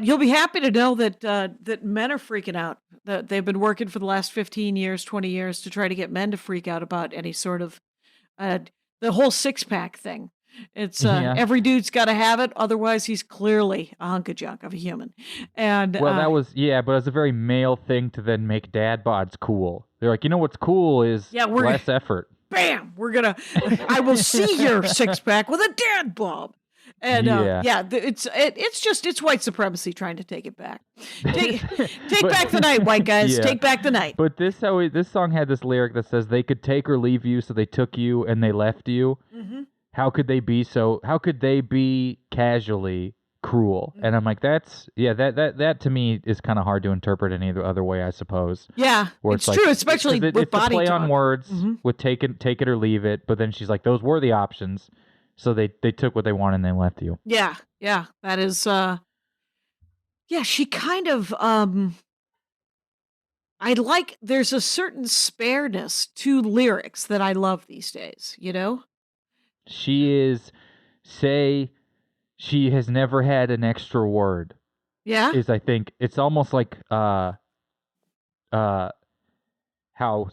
you'll be happy to know that that men are freaking out. That they've been working for the last 15 years, 20 years to try to get men to freak out about any sort of the whole 6-pack thing. It's every dude's got to have it, otherwise he's clearly a hunk of junk of a human. And well, that was but it's a very male thing to then make dad bods cool. They're like, what's cool is less effort. Bam! I will see your 6-pack with a dad bod. And it's white supremacy trying to take it back. Take back the night, white guys. Yeah. Take back the night. But this song had this lyric that says they could take or leave you, so they took you and they left you. Mm-hmm. How could they be casually cruel? Mm-hmm. And I'm like, that to me is kind of hard to interpret any other way, I suppose. Yeah, where it's true, especially with it's body a play talk. on words with take it or leave it. But then she's like, those were the options, so they took what they wanted and they left you. Yeah, that is. She kind of. There's a certain spareness to lyrics that I love these days. She has never had an extra word. Yeah. I think it's almost like how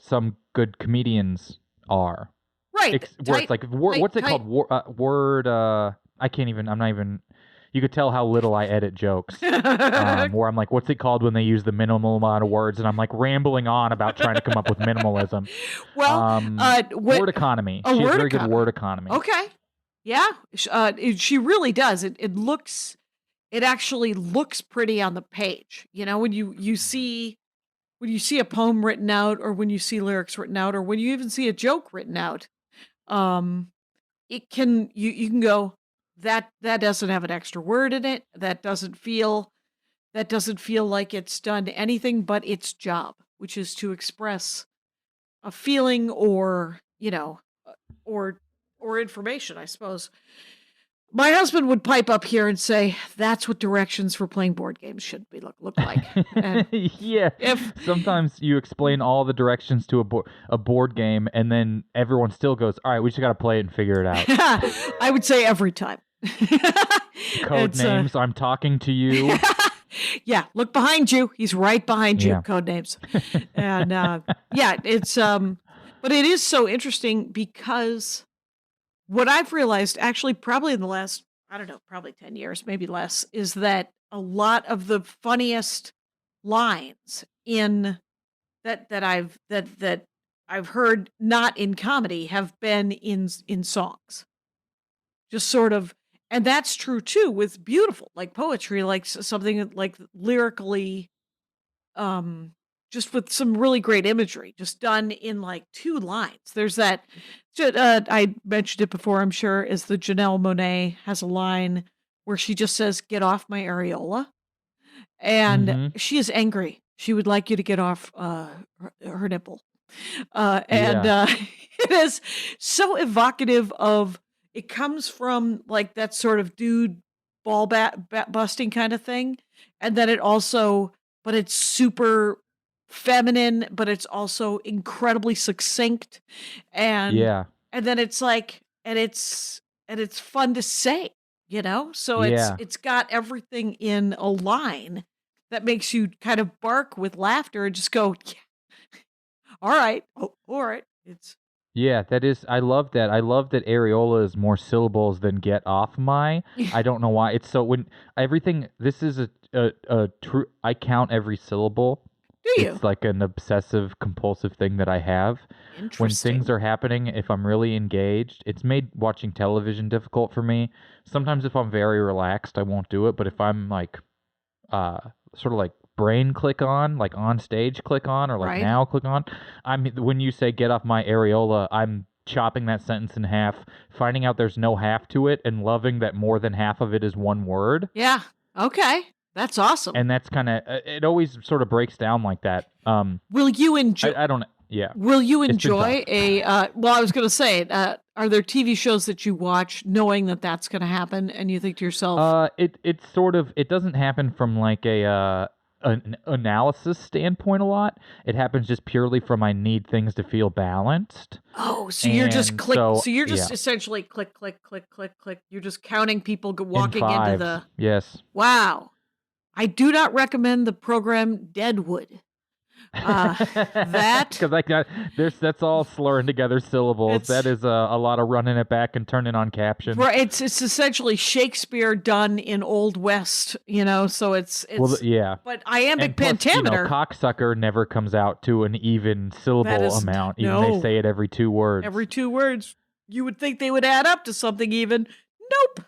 some good comedians are. Right. Where it's like what's it called? Word. I can't even. I'm not even. You could tell how little I edit jokes. Where I'm like, what's it called when they use the minimal amount of words? And I'm like rambling on about trying to come up with minimalism. Well, word economy. She has very good word economy. Okay. Yeah. She really does. It actually looks pretty on the page. When you see a poem written out, or when you see lyrics written out, or when you even see a joke written out, you can go, that doesn't have an extra word in it. That doesn't feel like it's done anything but its job, which is to express a feeling or information, I suppose. My husband would pipe up here and say, that's what directions for playing board games should be look like. And sometimes you explain all the directions to a board game, and then everyone still goes, all right, we just got to play it and figure it out. I would say every time. Code names, I'm talking to you. Yeah, look behind you. He's right behind you. Code names. And it's but it is so interesting because what I've realized, actually probably in the last, probably 10 years, maybe less, is that a lot of the funniest lines in that I've heard not in comedy have been in songs. Just sort of. And that's true too with beautiful, like poetry, like something like lyrically, just with some really great imagery, just done in like 2 lines. There's that, I mentioned it before, I'm sure, is the Janelle Monáe has a line where she just says, "Get off my areola." And she is angry. She would like you to get off her nipple. And Yeah. it is so evocative of, it comes from like that sort of dude ball busting kind of thing. And then it also, but it's super feminine, but it's also incredibly succinct. And, Yeah. and then it's like, and it's fun to say, so Yeah. it's got everything in a line that makes you kind of bark with laughter and just go, yeah, all right. Oh, all right. It's Yeah, that is. I love that. I love that areola is more syllables than get off my. I don't know why. It's so when everything. This is a true. I count every syllable. do you? It's like an obsessive compulsive thing that I have. When things Interesting. are happening, if I'm really engaged, it's made watching television difficult for me. Sometimes if I'm very relaxed, I won't do it. But if I'm like uh sort of like brain click on, like on stage click on, or like Right. now click on, when you say get off my areola, I'm chopping that sentence in half, finding out there's no half to it, and loving that more than half of it is one word. Yeah. Okay. That's awesome. And that's kind of it always sort of breaks down like that. Will you enjoy? I don't. Yeah. Will you It's been enjoy tough. well, I was going to say, are there TV shows that you watch knowing that that's going to happen, and you think to yourself, It's sort of, it doesn't happen from like an analysis standpoint a lot. It happens just purely from I need things to feel balanced. oh, so you're just And click, so so you're just yeah, essentially click, click, click, click, click. You're just counting people in walking into fives. the. Yes. Wow. I do not recommend the program Deadwood. That Because like that, that's all slurring together syllables. it's That is a lot of running it back and turning on captions. right. It's essentially Shakespeare done in Old West, So it's Well, yeah. but iambic And plus, pentameter. cocksucker never comes out to an even syllable is amount, even no. they say it every 2 words. Every 2 words, you would think they would add up to something even. Nope.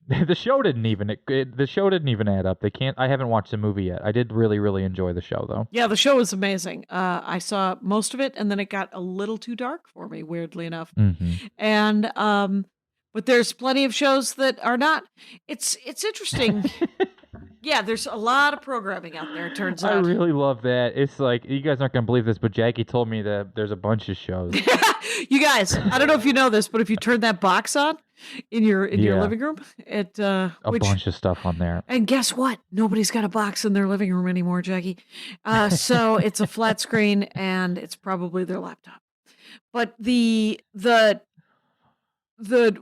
The show didn't even the show didn't even add up. They can't. I haven't watched the movie yet. I did really really enjoy the show though. Yeah, the show was amazing. I saw most of it, and then it got a little too dark for me, weirdly enough. Mm-hmm. And but there's plenty of shows that are not. It's interesting. Yeah, there's a lot of programming out there, it turns I out. really love that. It's like, you guys aren't gonna believe this, but Jackie told me that there's a bunch of shows. You guys, I don't know if you know this, but if you turn that box on in your Yeah. living room, it A bunch of stuff on there. and guess what? Nobody's got a box in their living room anymore, Jackie. So it's a flat screen, and it's probably their laptop. But the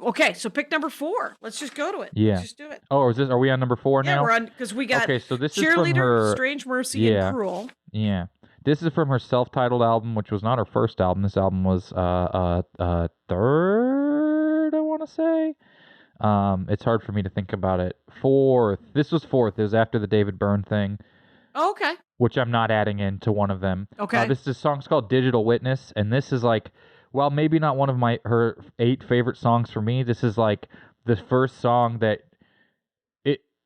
okay, so pick number 4. Let's just go to it. Yeah. Let's just do it. Oh, are we on number 4 Yeah, now? we're on, because we got Okay, so this is from Cheerleader, her. Strange Mercy, Yeah. and Cruel. Yeah. This is from her self-titled album, which was not her first album. This album was third, I want to say. It's hard for me to think about it. 4th. This was 4th. It was after the David Byrne thing. Oh, okay. Which I'm not adding into one of them. Okay. This song's called Digital Witness, and this is like, well, maybe not one of her 8 favorite songs for me. This is like the first song that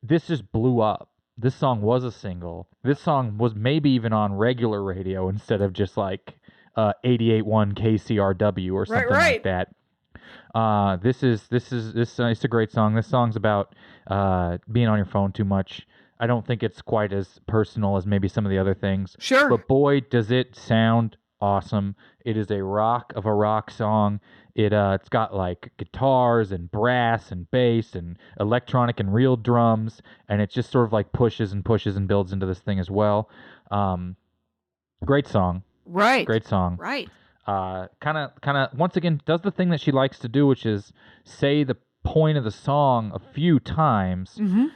this just blew up. This song was a single. This song was maybe even on regular radio instead of just like 88.1 KCRW or something like that. It's a great song. This song's about being on your phone too much. I don't think it's quite as personal as maybe some of the other things. Sure. But boy, does it sound awesome. It is a rock song. It's got like guitars and brass and bass and electronic and real drums, and it just sort of like pushes and pushes and builds into this thing as well. Great song. Right. Great song. Right. Kind of once again does the thing that she likes to do, which is say the point of the song a few times. Mm-hmm.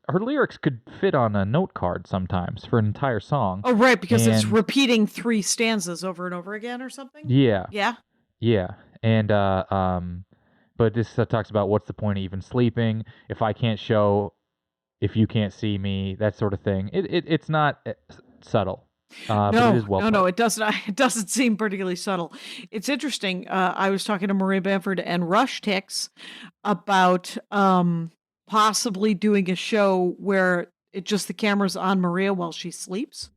Her lyrics could fit on a note card sometimes for an entire song. Oh, right, because it's repeating 3 stanzas over and over again or something? Yeah. Yeah. Yeah. And but this talks about what's the point of even sleeping if I can't show, if you can't see me, that sort of thing. It's not subtle. But it is well no, it doesn't. It doesn't seem particularly subtle. It's interesting. I was talking to Maria Bamford and Rush Tix about possibly doing a show where the camera's on Maria while she sleeps.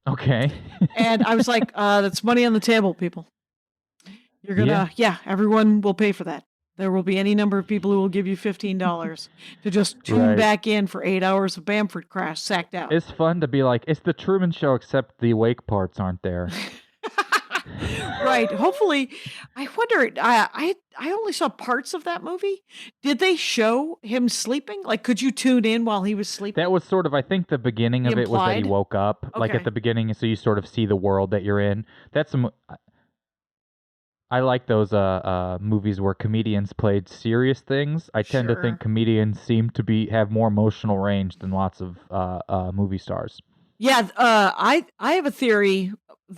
Okay. And I was like, that's money on the table, people. You're gonna, everyone will pay for that. There will be any number of people who will give you $15 to just tune Right. back in for 8 hours of Bamford Crash sacked out. It's fun to be like, it's the Truman Show, except the wake parts aren't there. Right. Hopefully, I wonder. I only saw parts of that movie. Did they show him sleeping? Like, could you tune in while he was sleeping? That was sort of, I think the beginning of it was that he Implied? woke up, like Okay. at the beginning, so you sort of see the world that you're in. That's some. I like those movies where comedians played serious things. I tend to Sure. think comedians seem to have more emotional range than lots of movie stars. Yeah. I have a theory,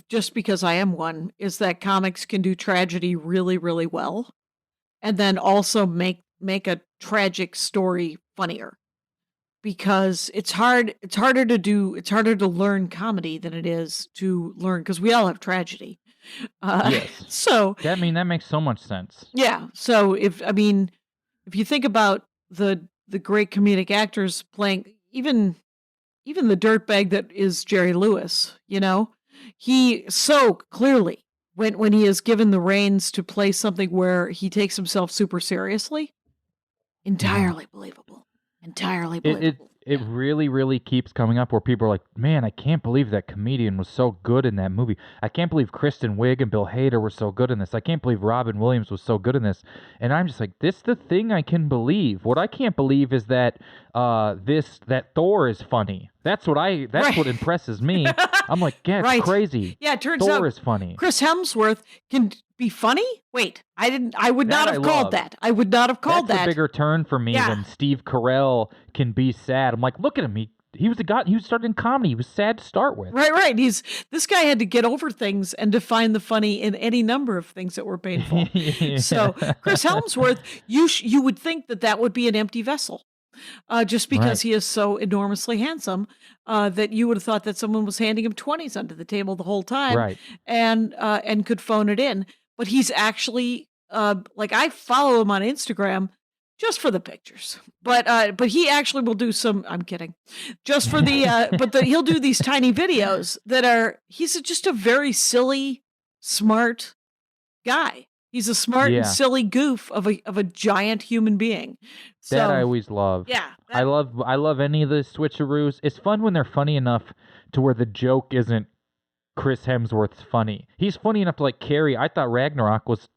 just because I am one, is that comics can do tragedy really, really well, and then also make a tragic story funnier. Because it's harder to learn comedy than it is to learn, because we all have tragedy. Yes. So That makes so much sense. yeah. So if you think about the great comedic actors playing, even the dirtbag that is Jerry Lewis, he so clearly, when he is given the reins to play something where he takes himself super seriously, entirely believable. Entirely believable. It really, really keeps coming up where people are like, man, I can't believe that comedian was so good in that movie. I can't believe Kristen Wiig and Bill Hader were so good in this. I can't believe Robin Williams was so good in this. And I'm just like, this is the thing I can believe. What I can't believe is that that Thor is funny. That's what impresses me. I'm like, yeah, it's Right. crazy. Yeah, it turns Thor out is funny. Chris Hemsworth can be funny? Wait, I would not That have I called love. that. I would not have called That's that. a bigger turn for me Yeah. than Steve Carell can be sad. I'm like, look at him. He was a guy. He started in comedy. He was sad to start with. Right. This guy had to get over things and to find the funny in any number of things that were painful. Yeah. So Chris Hemsworth, you would think that would be an empty vessel, just because Right. he is so enormously handsome, that you would have thought that someone was handing him 20s under the table the whole time, Right. and could phone it in. But he's actually, like, I follow him on Instagram just for the pictures. But he actually will do some. I'm kidding, just for the. He'll do these tiny videos that are. He's just a very silly, smart guy. He's a smart Yeah. and silly goof of a giant human being. So That I always love. yeah, I love any of the switcheroos. It's fun when they're funny enough to where the joke isn't Chris Hemsworth's funny. He's funny enough to like carry. I thought Ragnarok was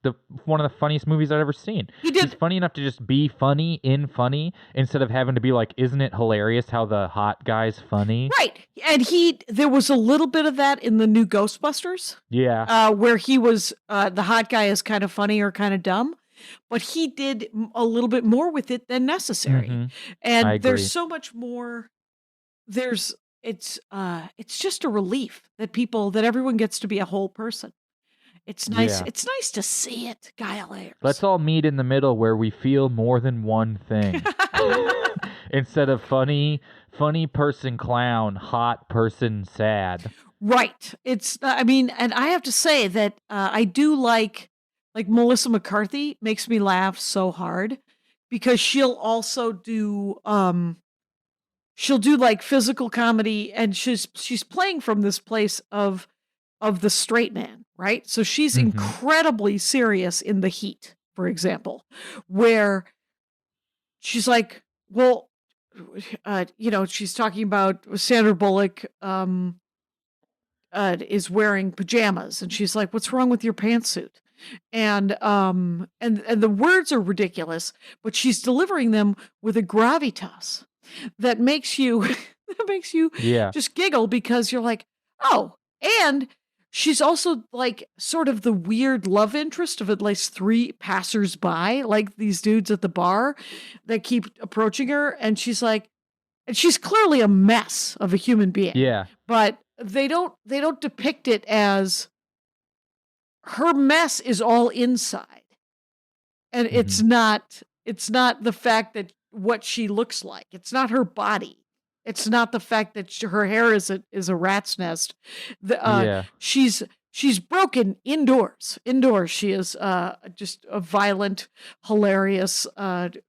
one of the funniest movies I've ever seen. He's funny enough to just be funny instead of having to be like, isn't it hilarious how the hot guy's funny? right. And there was a little bit of that in the new Ghostbusters, Yeah. where he was the hot guy is kind of funny or kind of dumb, but he did a little bit more with it than necessary. Mhm. And I agree. there's so much more. It's just a relief that everyone gets to be a whole person. It's nice. Yeah. It's nice to see it, Kyle Ayers. Let's all meet in the middle where we feel more than one thing. Instead of funny person clown, hot person sad. Right. It's. I mean, and I have to say that I do like Melissa McCarthy makes me laugh so hard, because she'll also do she'll do like physical comedy, and she's playing from this place of the straight man, right? So she's Mhm. incredibly serious in The Heat, for example, where she's like, well, she's talking about Sandra Bullock is wearing pajamas, and she's like, what's wrong with your pantsuit? And the words are ridiculous, but she's delivering them with a gravitas that makes you Yeah. just giggle, because you're like, oh. And she's also like sort of the weird love interest of at least 3 passersby, like these dudes at the bar that keep approaching her, and she's clearly a mess of a human being. Yeah. But they don't depict it as her mess is all inside. And it's not the fact that what she looks like. It's not her body. It's not the fact that her hair is a rat's nest. Yeah. She's broken indoors. Indoors, she is just a violent, hilarious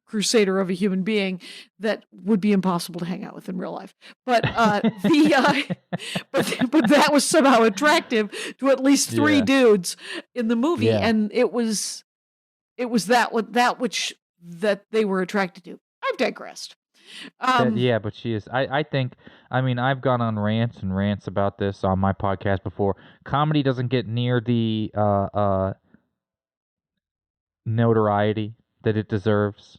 crusader of a human being that would be impossible to hang out with in real life. But but that was somehow attractive to at least 3 Yeah. dudes in the movie, Yeah. and it was it was that which that they were attracted to. I've digressed. Yeah, but she is. I think. I mean, I've gone on rants and rants about this on my podcast before. Comedy doesn't get near the notoriety that it deserves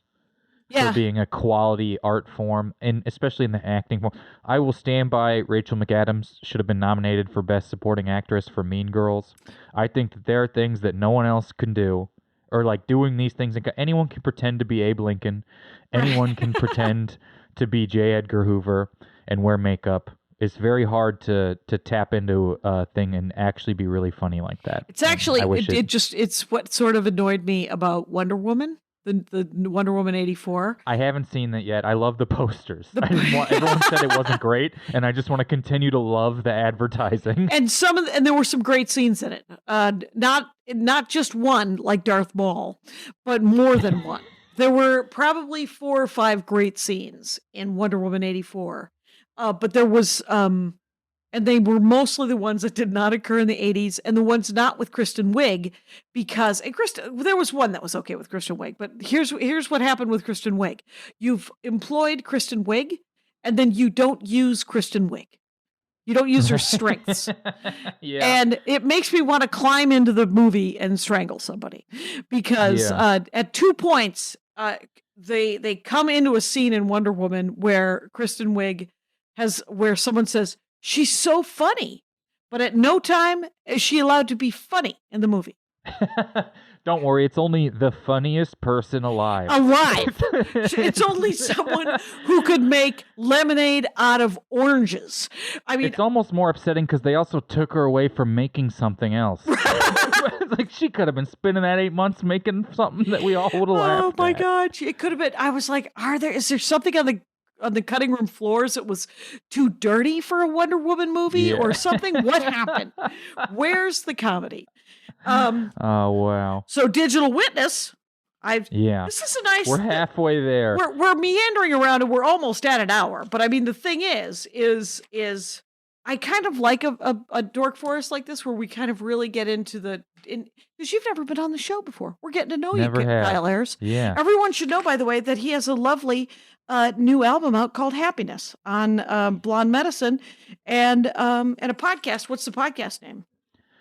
for being a quality art form, and especially in the acting form. I will stand by Rachel McAdams should have been nominated for Best Supporting Actress for Mean Girls. I think that there are things that no one else can do, or like doing these things. Anyone can pretend to be Abe Lincoln. Anyone can pretend to be J. Edgar Hoover and wear makeup. It's very hard to tap into a thing and actually be really funny like that. It's actually it's what sort of annoyed me about Wonder Woman, the Wonder Woman 84. I haven't seen that yet. I love the posters. Everyone said it wasn't great, and I just want to continue to love the advertising. And there were some great scenes in it. Not just one like Darth Maul, but more than one. There were probably 4 or 5 great scenes in Wonder Woman 84. But there was, and they were mostly the ones that did not occur in the 80s and the ones not with Kristen Wiig, because, there was one that was okay with Kristen Wiig, but here's what happened with Kristen Wiig. You've employed Kristen Wiig, and then you don't use Kristen Wiig. You don't use her strengths. Yeah. And it makes me want to climb into the movie and strangle somebody, because at 2 points, they come into a scene in Wonder Woman where Kristen Wiig where someone says, she's so funny, but at no time is she allowed to be funny in the movie. Don't worry, it's only the funniest person alive. It's only someone who could make lemonade out of oranges. I mean, it's almost more upsetting because they also took her away from making something else. Like, she could have been spending that 8 months making something that we all would have laughed at. Oh my God, it could have been. I was like, is there something on the cutting room floors it was too dirty for a Wonder Woman movie or something? What happened? Where's the comedy? Oh wow. So Digital Witness, this is a nice. We're halfway there. We're meandering around and we're almost at an hour. But I mean, the thing is I kind of like a Dork Forest like this where we kind of really get into because you've never been on the show before. We're getting to know you, Kyle Ayers. Yeah. Everyone should know, by the way, that he has a lovely new album out called Happiness on Blonde Medicine and a podcast. What's the podcast name?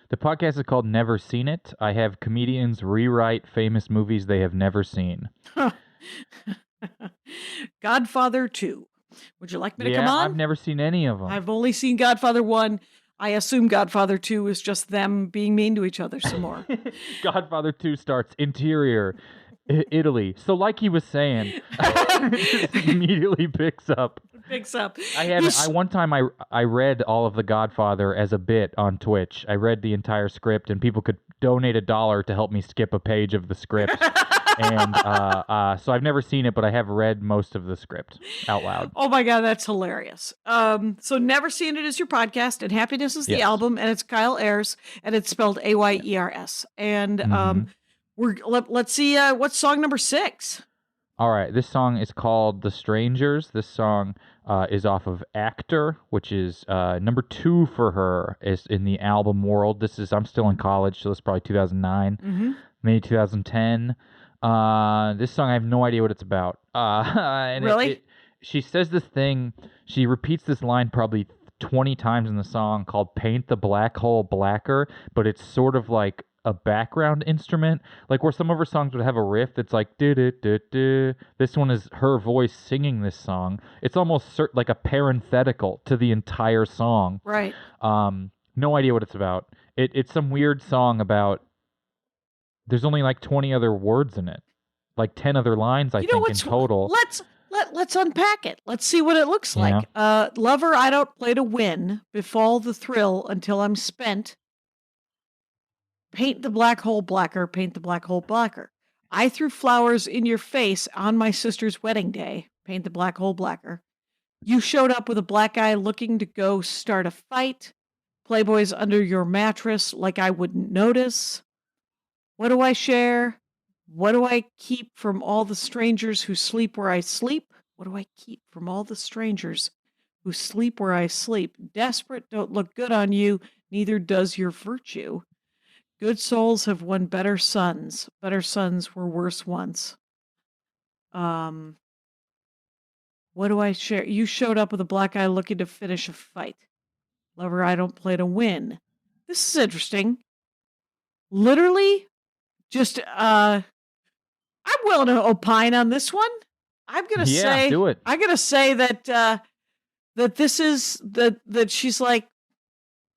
The podcast is called Never Seen It. I have comedians rewrite famous movies they have never seen. Godfather 2. Would you like me to come on? I've never seen any of them. I've only seen Godfather 1. I assume Godfather 2 is just them being mean to each other some more. Godfather 2 starts interior, Italy. So like he was saying, it just immediately picks up. One time I read all of The Godfather as a bit on Twitch. I read the entire script, and people could donate $1 to help me skip a page of the script. And so I've never seen it, but I have read most of the script out loud. Oh my God, that's hilarious. So Never Seen It is your podcast, and Happiness is the album, and it's Kyle Ayers, and it's spelled Ayers. And let's see, what's song number 6? All right, this song is called The Strangers. This song is off of Actor, which is number 2 for her is in the album world. I'm still in college, so this is probably 2009, maybe 2010. This song, I have no idea what it's about. And really? She says this thing, she repeats this line probably 20 times in the song called Paint the Black Hole Blacker, but it's sort of like a background instrument, like where some of her songs would have a riff that's like do-do-do-do. This one is her voice singing this song. It's almost like a parenthetical to the entire song. Right. No idea what it's about. It's some weird song about, there's only like 20 other words in it, like 10 other lines, I think, in total. Let's unpack it. Let's see what it looks like. Lover, I don't play to win. Befall the thrill until I'm spent. Paint the black hole blacker. Paint the black hole blacker. I threw flowers in your face on my sister's wedding day. Paint the black hole blacker. You showed up with a black eye looking to go start a fight. Playboy's under your mattress like I wouldn't notice. What do I share? What do I keep from all the strangers who sleep where I sleep? What do I keep from all the strangers who sleep where I sleep? Desperate don't look good on you, neither does your virtue. Good souls have won better sons. Better sons were worse once. What do I share? You showed up with a black eye looking to finish a fight. Lover, I don't play to win. This is interesting. Literally, just I'm willing to opine on this one. I'm gonna say, do it. I'm gonna say that that this is that she's like,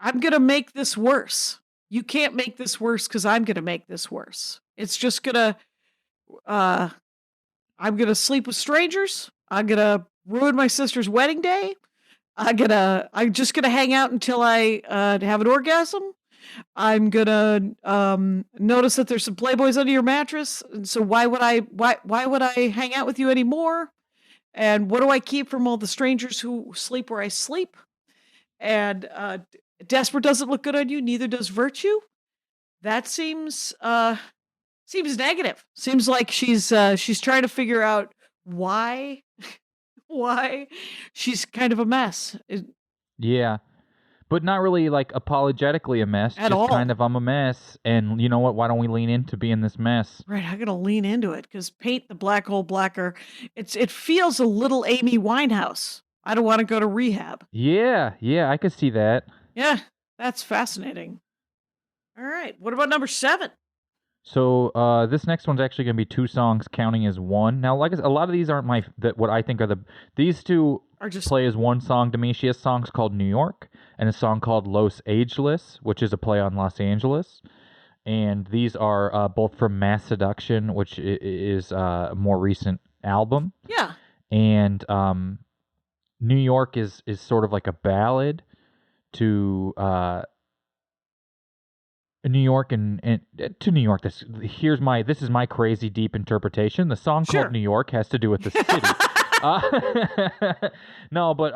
I'm gonna make this worse. You can't make this worse because I'm gonna make this worse. It's just gonna I'm gonna sleep with strangers. I'm gonna ruin my sister's wedding day. I'm just gonna hang out until I have an orgasm. I'm gonna notice that there's some Playboys under your mattress. And so why would I hang out with you anymore? And what do I keep from all the strangers who sleep where I sleep? And desperate doesn't look good on you, neither does virtue. That seems negative. Seems like she's trying to figure out why she's kind of a mess. Yeah. But not really like apologetically a mess. At just all. kind of I'm a mess. And you know what? Why don't we lean into being this mess? Right, I'm gonna lean into it because paint the black hole blacker. It feels a little Amy Winehouse. I don't want to go to rehab. Yeah, I could see that. Yeah, that's fascinating. All right, what about number 7? So this next one's actually going to be 2 songs counting as one. Now, like I said, a lot of these aren't what I think are these 2 Are just play as one song to me. She has songs called New York and a song called Los Angeles, which is a play on Los Angeles. And these are both from Mass Seduction, which is a more recent album. Yeah. And New York is sort of like a ballad to New York and to New York. This is my crazy deep interpretation. The song Sure. called New York has to do with the city. No, but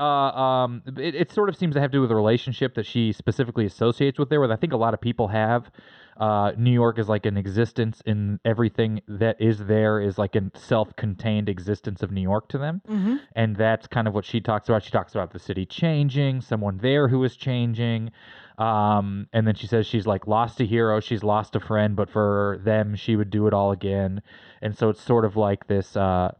it sort of seems to have to do with the relationship that she specifically associates with there, where I think a lot of people have. New York is like an existence in everything that is there is like a self-contained existence of New York to them. Mm-hmm. And that's kind of what she talks about. She talks about the city changing, someone there who is changing. And then she says she's like lost a hero, she's lost a friend, but for them, she would do it all again. And so it's sort of like this, I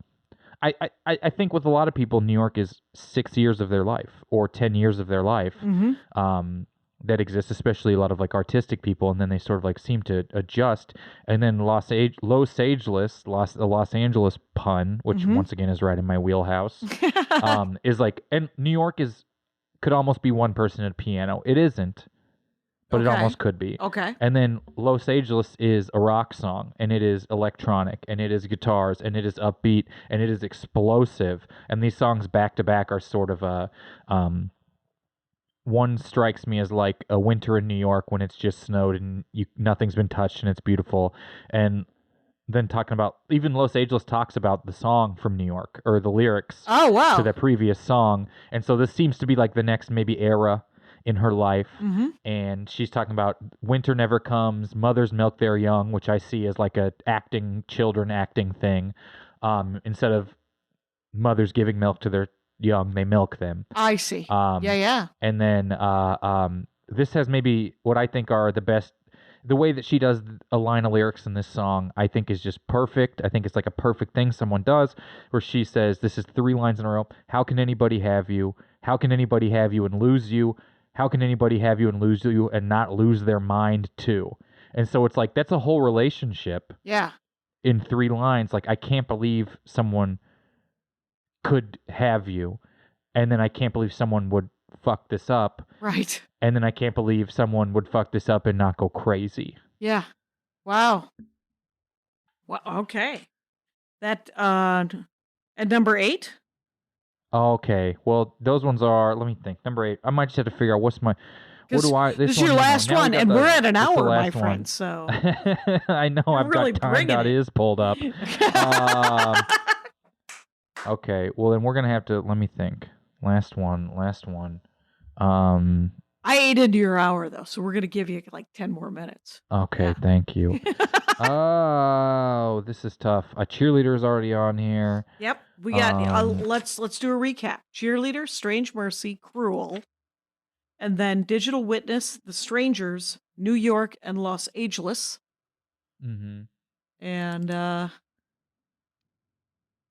think with a lot of people, New York is 6 years of their life or 10 years of their life. Mm-hmm. That exists, especially a lot of like artistic people, and then they sort of like seem to adjust. And then Los Angeles pun, which Mhm. once again is right in my wheelhouse, is like, and New York could almost be one person at a piano. It isn't, but it Okay. almost could be. Okay. And then Los Angeles is a rock song, and it is electronic, and it is guitars, and it is upbeat, and it is explosive. And these songs back to back are sort of a one strikes me as like a winter in New York when it's just snowed and nothing's been touched and it's beautiful. And then talking about, even Los Angeles talks about the song from New York or the lyrics Oh, wow. to the previous song. And so this seems to be like the next maybe era in her life. Mm-hmm. And she's talking about winter never comes, mothers milk their young, which I see as like a children acting thing. Instead of mothers giving milk to their young, they milk them. I see. Yeah. And then this has maybe what I think are the best. The way that she does a line of lyrics in this song, I think is just perfect. I think it's like a perfect thing someone does, where she says, this is 3 lines in a row. How can anybody have you? How can anybody have you and lose you? How can anybody have you and lose you and not lose their mind too? And so it's like, that's a whole relationship. Yeah. In 3 lines. Like, I can't believe someone could have you, and then I can't believe someone would fuck this up, Right. and then I can't believe someone would fuck this up and not go crazy. Yeah. Wow. Well, okay. That at number 8? Okay, well, those ones are, let me think, number 8. I might just have to figure out what do I, This is your last one, and we're at an it's the hour, my last one. friend, so. I know, I've really got bringing it. time.is pulled up. Okay, well then we're gonna have to, let me think. Last one. I ate into your hour, though, so we're going to give you like 10 more minutes. Okay, Yeah. thank you. Oh, this is tough. A Cheerleader is already on here. Yep. We got, let's do a recap. Cheerleader, Strange Mercy, Cruel, and then Digital Witness, The Strangers, New York, and Los Angeles. Mm-hmm. And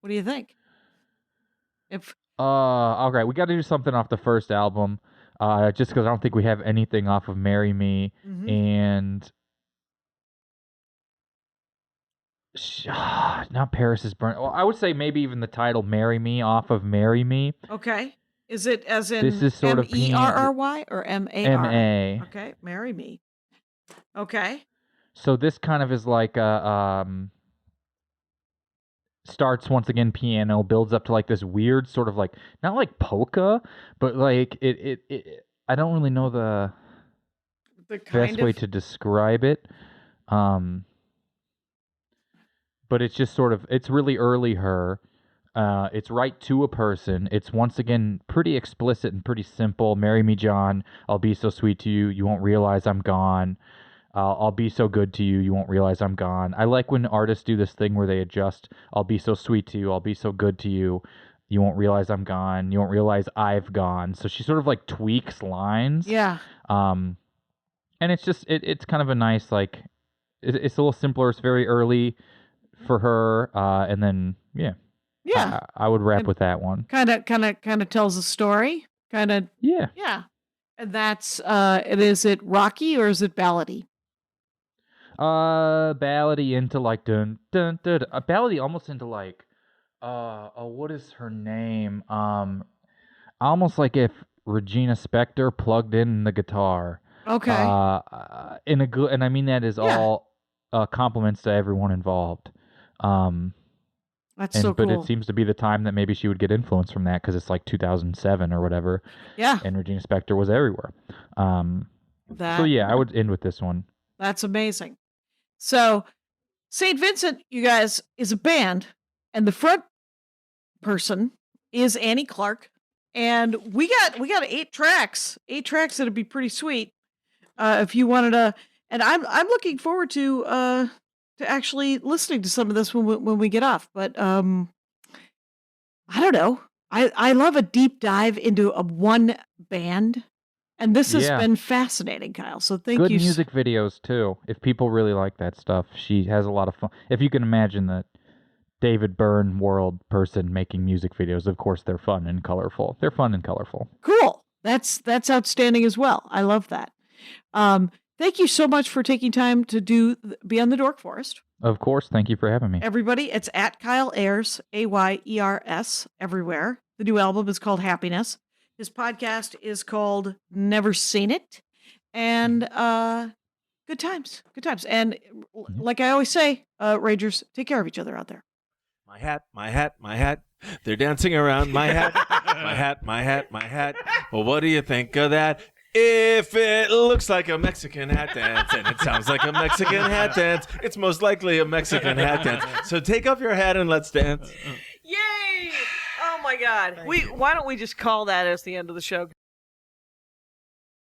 what do you think? Okay, we got to do something off the first album, just because I don't think we have anything off of "Marry Me," and not Paris is Burning. Well, I would say maybe even the title "Marry Me" off of "Marry Me." Okay. Is it as in This is sort of MERRY or MAR? MA. Okay, Marry Me. Okay. So this kind of is like a starts once again piano, builds up to like this weird sort of like not like polka, but like it I don't really know the best way to describe it. But it's just sort of it's really early her. It's right to a person. It's once again pretty explicit and pretty simple. Marry me, John. I'll be so sweet to you. You won't realize I'm gone. I'll be so good to you. You won't realize I'm gone. I like when artists do this thing where they adjust. I'll be so sweet to you. I'll be so good to you. You won't realize I'm gone. You won't realize I've gone. So she sort of like tweaks lines. Yeah. And it's just it's kind of a nice like it's a little simpler. It's very early for her. And then yeah. I would wrap with that one. Kind of tells a story. Yeah. Yeah. And that's is it rocky or is it ballady? Ballady into like dun dun dun. Ballady almost into like what is her name? Almost like if Regina Spektor plugged in the guitar. Okay. In a good, and I mean that is all compliments to everyone involved. That's so cool. But it seems to be the time that maybe she would get influence from that because it's like 2007 or whatever. Yeah. And Regina Spektor was everywhere. So yeah, I would end with this one. That's amazing. So St. Vincent, you guys, is a band, and the front person is Annie Clark, and we got 8 tracks. 8 tracks that'd be pretty sweet. If you wanted to, and I'm looking forward to actually listening to some of this when we get off. But I don't know. I love a deep dive into one band. And this has been fascinating, Kyle. So thank you. Good music videos, too. If people really like that stuff, she has a lot of fun. If you can imagine that David Byrne world person making music videos, of course, they're fun and colorful. They're fun and colorful. Cool. That's outstanding as well. I love that. Thank you so much for taking time to be on the Dork Forest. Of course. Thank you for having me. Everybody, it's at Kyle Ayers, AYERS, everywhere. The new album is called Happiness. His podcast is called Never Seen It. And good times. Good times. And like I always say, Rangers, take care of each other out there. My hat, my hat, my hat. They're dancing around my hat. My hat, my hat, my hat. Well, what do you think of that? If it looks like a Mexican hat dance and it sounds like a Mexican hat dance, it's most likely a Mexican hat dance. So take off your hat and let's dance. Yay! Oh my God. Why don't we just call that as the end of the show?